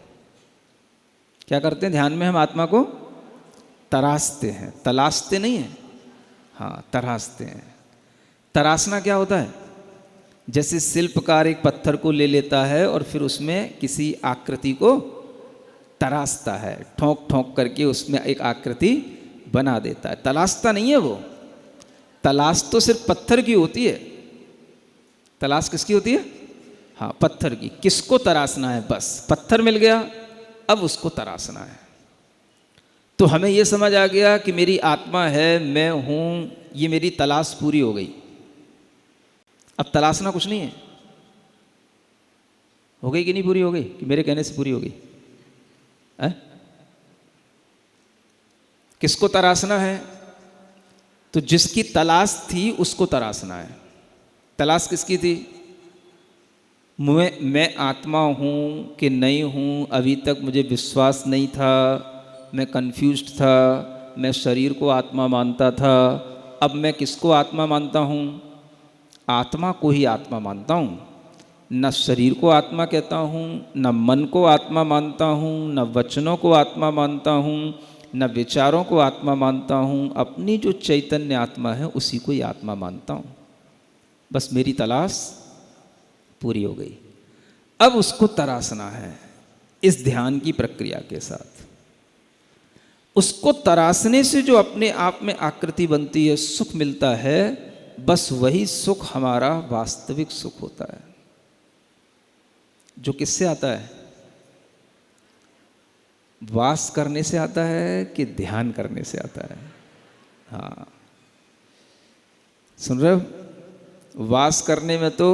क्या करते हैं ध्यान में? हम आत्मा को तराशते हैं, तलाशते नहीं हैं। हाँ, तराशते हैं। तराशना क्या होता है? जैसे शिल्पकार एक पत्थर को ले लेता है और फिर उसमें किसी आकृति को तराशता है, ठोंक ठोंक करके उसमें एक आकृति बना देता है। तलाशता नहीं है वो। तलाश तो सिर्फ पत्थर की होती है। तलाश किसकी होती है? हाँ, पत्थर की। किसको तराशना है? बस पत्थर मिल गया, अब उसको तराशना है। तो हमें यह समझ आ गया कि मेरी आत्मा है, मैं हूं, ये मेरी तलाश पूरी हो गई। अब तलाशना कुछ नहीं है। हो गई कि नहीं पूरी? हो गई कि मेरे कहने से पूरी हो गई? है? किसको तराशना है? तो जिसकी तलाश थी उसको तराशना है। तलाश किसकी थी? मैं आत्मा हूं कि नहीं हूं, अभी तक मुझे विश्वास नहीं था, मैं कंफ्यूज्ड था, मैं शरीर को आत्मा मानता था। अब मैं किसको आत्मा मानता हूँ? आत्मा को ही आत्मा मानता हूँ। न शरीर को आत्मा कहता हूँ, न मन को आत्मा मानता हूँ, न वचनों को आत्मा मानता हूँ, न विचारों को आत्मा मानता हूँ। अपनी जो चैतन्य आत्मा है उसी को ही आत्मा मानता हूँ। बस मेरी तलाश पूरी हो गई। अब उसको तराशना है इस ध्यान की प्रक्रिया के साथ। उसको तराशने से जो अपने आप में आकृति बनती है, सुख मिलता है, बस वही सुख हमारा वास्तविक सुख होता है। जो किससे आता है? वास करने से आता है कि ध्यान करने से आता है? हाँ, सुन रहे हो? वास करने में तो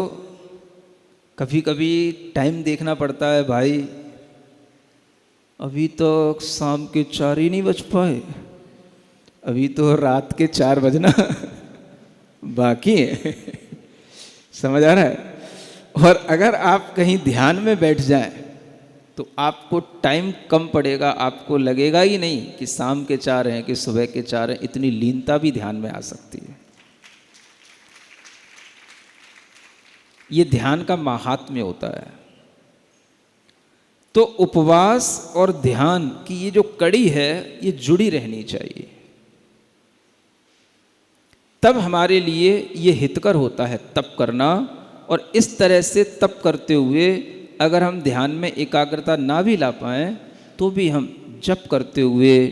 कभी कभी टाइम देखना पड़ता है। भाई अभी तो शाम के 4 ही नहीं बज पाए, अभी तो रात के 4 बजना बाकी है। समझ आ रहा है? और अगर आप कहीं ध्यान में बैठ जाएं तो आपको टाइम कम पड़ेगा, आपको लगेगा ही नहीं कि शाम के 4 हैं कि सुबह के 4 हैं। इतनी लीनता भी ध्यान में आ सकती है। ये ध्यान का माहात्म्य होता है। तो उपवास और ध्यान की ये जो कड़ी है, ये जुड़ी रहनी चाहिए। तब हमारे लिए ये हितकर होता है तप करना। और इस तरह से तप करते हुए अगर हम ध्यान में एकाग्रता ना भी ला पाएँ तो भी हम जप करते हुए,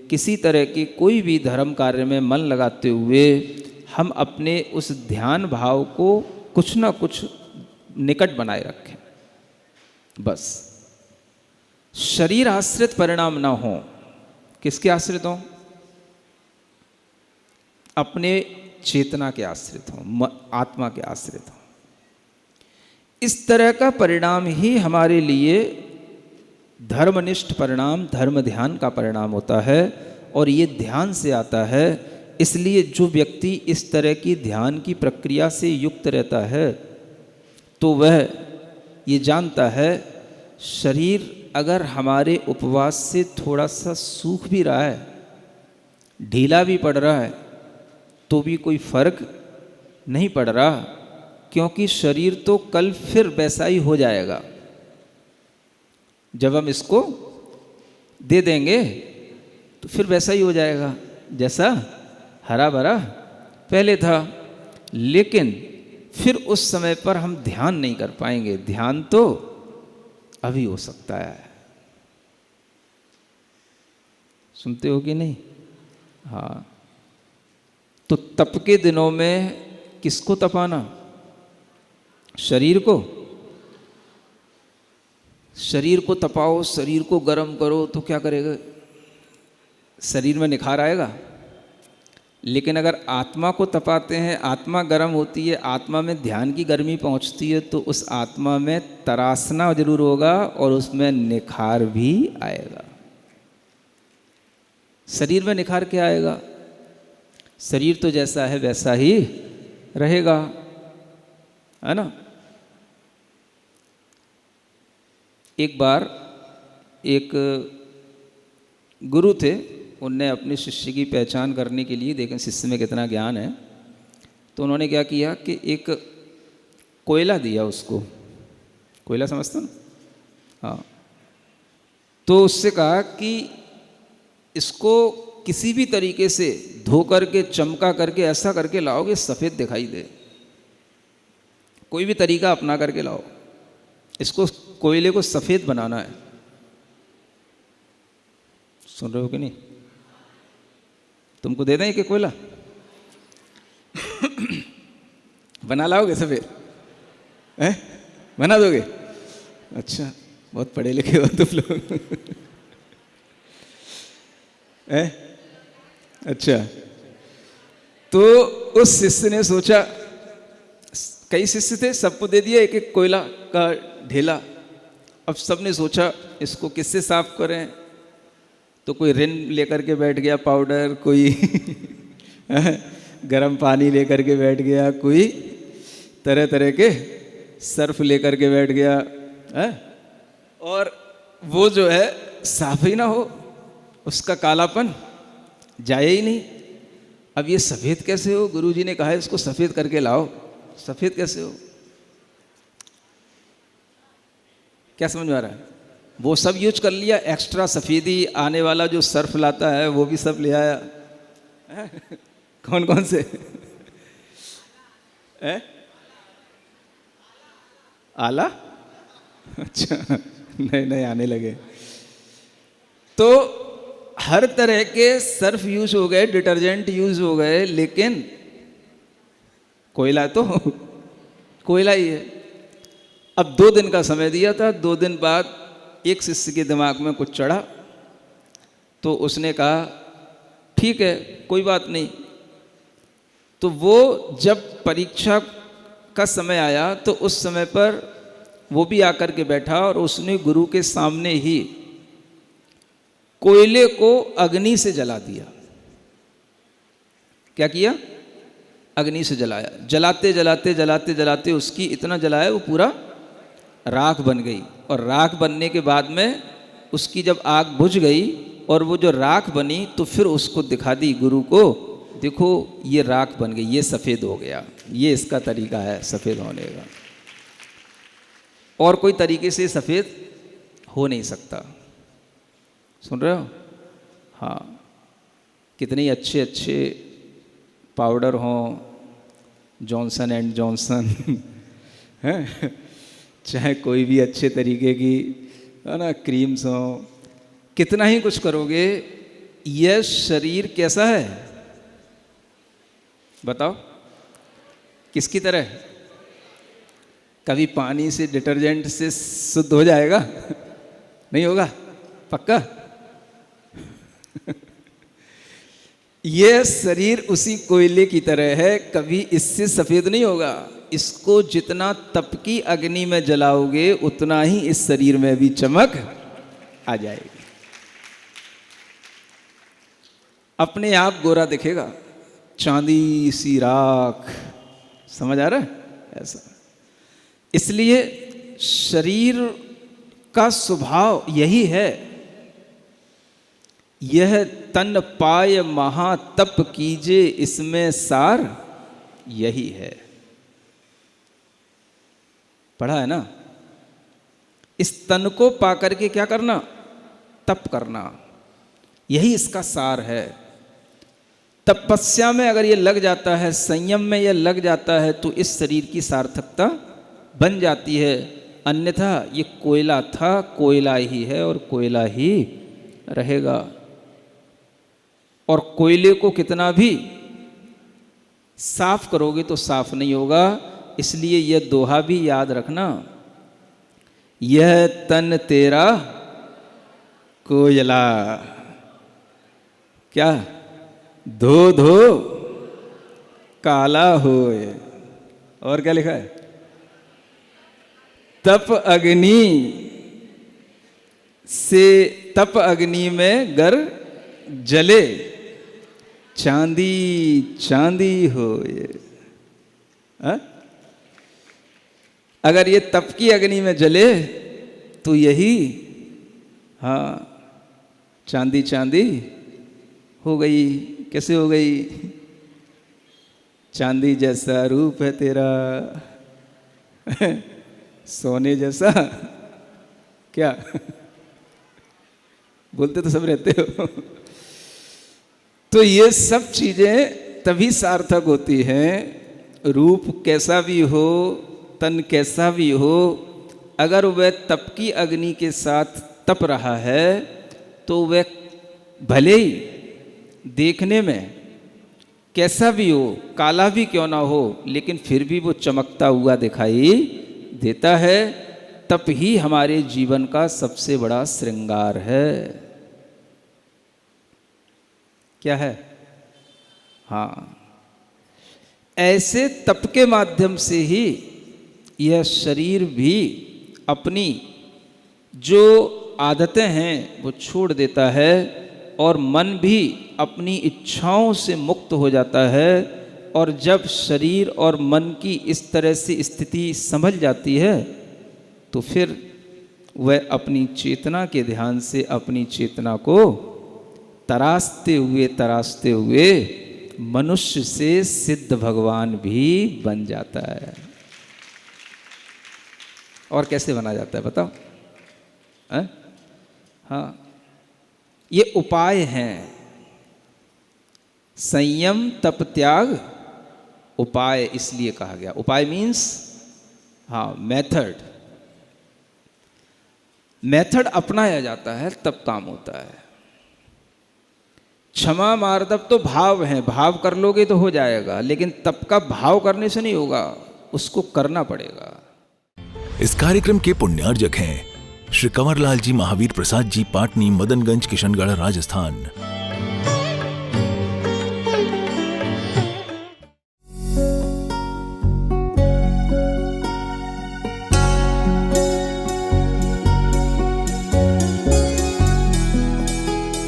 किसी तरह के कोई भी धर्म कार्य में मन लगाते हुए हम अपने उस ध्यान भाव को कुछ ना कुछ निकट बनाए रखें। बस शरीर आश्रित परिणाम ना हो। किसके आश्रित हो? अपने चेतना के आश्रित हो, आत्मा के आश्रित हो। इस तरह का परिणाम ही हमारे लिए धर्मनिष्ठ परिणाम, धर्म ध्यान का परिणाम होता है, और ये ध्यान से आता है। इसलिए जो व्यक्ति इस तरह की ध्यान की प्रक्रिया से युक्त रहता है तो वह ये जानता है शरीर अगर हमारे उपवास से थोड़ा सा सूख भी रहा है, ढीला भी पड़ रहा है, तो भी कोई फर्क नहीं पड़ रहा, क्योंकि शरीर तो कल फिर वैसा ही हो जाएगा। जब हम इसको दे देंगे तो फिर वैसा ही हो जाएगा जैसा हरा भरा पहले था। लेकिन फिर उस समय पर हम ध्यान नहीं कर पाएंगे। ध्यान तो अभी हो सकता है। सुनते हो कि नहीं? हाँ। तो तप के दिनों में किसको तपाना? शरीर को। शरीर को तपाओ, शरीर को गर्म करो तो क्या करेगा? शरीर में निखार आएगा। लेकिन अगर आत्मा को तपाते हैं, आत्मा गर्म होती है, आत्मा में ध्यान की गर्मी पहुंचती है, तो उस आत्मा में तरासना जरूर होगा और उसमें निखार भी आएगा। शरीर में निखार क्या आएगा? शरीर तो जैसा है वैसा ही रहेगा, है ना। एक बार एक गुरु थे, उनने अपने शिष्य की पहचान करने के लिए, देखें शिष्य में कितना ज्ञान है, तो उन्होंने क्या किया कि एक कोयला दिया उसको। कोयला समझते हो? हाँ। तो उससे कहा कि इसको किसी भी तरीके से धो करके, चमका करके, ऐसा करके लाओ कि सफ़ेद दिखाई दे। कोई भी तरीका अपना करके लाओ, इसको कोयले को सफ़ेद बनाना है। सुन रहे हो कि नहीं? तुमको दे दें कि कोयला बना लाओगे सफ़ेद? हैं? बना दोगे? अच्छा, बहुत पढ़े लिखे हो तुम लोग। हैं? अच्छा। तो उस शिष्य ने सोचा, कई शिष्य थे, सबको दे दिया एक एक कोयला का ढेला। अब सबने सोचा इसको किससे साफ करें, तो कोई रिन लेकर के बैठ गया, पाउडर, कोई गर्म पानी लेकर के बैठ गया, कोई तरह तरह के सर्फ लेकर के बैठ गया, है? और वो जो है साफ ही ना हो, उसका कालापन जाए ही नहीं। अब ये सफ़ेद कैसे हो? गुरुजी ने कहा है इसको सफ़ेद करके लाओ। सफ़ेद कैसे हो? क्या समझ में आ रहा है? वो सब यूज कर लिया, एक्स्ट्रा सफ़ेदी आने वाला जो सर्फ लाता है वो भी सब ले आया। कौन कौन से? आला? अच्छा, नए नए आने लगे। तो हर तरह के सर्फ यूज हो गए, डिटर्जेंट यूज हो गए, लेकिन कोयला तो कोयला ही है। अब 2 दिन का समय दिया था। 2 दिन बाद एक शिष्य के दिमाग में कुछ चढ़ा, तो उसने कहा ठीक है, कोई बात नहीं। तो वो जब परीक्षा का समय आया तो उस समय पर वो भी आकर के बैठा और उसने गुरु के सामने ही कोयले को अग्नि से जला दिया। क्या किया? अग्नि से जलाया। जलाते जलाते जलाते जलाते उसकी इतना जलाया वो पूरा राख बन गई। और राख बनने के बाद में उसकी जब आग बुझ गई और वो जो राख बनी, तो फिर उसको दिखा दी गुरु को, देखो ये राख बन गई, ये सफ़ेद हो गया, ये इसका तरीका है सफ़ेद होने का, और कोई तरीके से सफ़ेद हो नहीं सकता। सुन रहे हो? हाँ। कितने अच्छे अच्छे पाउडर हों, जॉनसन एंड जॉनसन, हैं, चाहे कोई भी अच्छे तरीके की है ना क्रीम्स हो, कितना ही कुछ करोगे, यह शरीर कैसा है बताओ, किसकी तरह? कभी पानी से डिटर्जेंट से शुद्ध हो जाएगा? नहीं होगा, पक्का। यह शरीर उसी कोयले की तरह है, कभी इससे सफेद नहीं होगा। इसको जितना तप की अग्नि में जलाओगे उतना ही इस शरीर में भी चमक आ जाएगी, अपने आप गोरा दिखेगा, चांदी सी राख। समझ आ रहा है ऐसा? इसलिए शरीर का स्वभाव यही है, यह तन पाय महातप कीजे, इसमें सार यही है। पढ़ा है ना? इस तन को पाकर के क्या करना? तप करना, यही इसका सार है। तपस्या में अगर ये लग जाता है, संयम में ये लग जाता है, तो इस शरीर की सार्थकता बन जाती है। अन्यथा ये कोयला था, कोयला ही है और कोयला ही रहेगा। और कोयले को कितना भी साफ करोगे तो साफ नहीं होगा। इसलिए यह दोहा भी याद रखना, यह तन तेरा कोयला, क्या धो धो काला होए। और क्या लिखा है? तप अग्नि से, तप अग्नि में गर जले, चांदी चांदी होए। अगर ये तप की अग्नि में जले तो यही हाँ चांदी चांदी हो गई। कैसे हो गई? चांदी जैसा रूप है तेरा, सोने जैसा क्या बोलते तो सब रहते हो। तो ये सब चीजें तभी सार्थक होती हैं। रूप कैसा भी हो, तन कैसा भी हो, अगर वह तप की अग्नि के साथ तप रहा है तो वह भले ही देखने में कैसा भी हो, काला भी क्यों ना हो, लेकिन फिर भी वो चमकता हुआ दिखाई देता है। तप ही हमारे जीवन का सबसे बड़ा श्रृंगार है। क्या है? हाँ, ऐसे तप के माध्यम से ही यह शरीर भी अपनी जो आदतें हैं वो छोड़ देता है और मन भी अपनी इच्छाओं से मुक्त हो जाता है। और जब शरीर और मन की इस तरह से स्थिति संभल जाती है तो फिर वह अपनी चेतना के ध्यान से अपनी चेतना को तराशते हुए मनुष्य से सिद्ध भगवान भी बन जाता है। और कैसे बना जाता है बताओ? हाँ, ये उपाय हैं। संयम तप त्याग उपाय इसलिए कहा गया। उपाय मीन्स हाँ मेथड। मेथड अपनाया जाता है तब काम होता है। क्षमा मार्दव तो भाव है, भाव कर लोगे तो हो जाएगा, लेकिन तप का भाव करने से नहीं होगा, उसको करना पड़ेगा। इस कार्यक्रम के पुण्यार्जक हैं श्री कंवरलाल जी महावीर प्रसाद जी, पाटनी, मदनगंज, किशनगढ़, राजस्थान।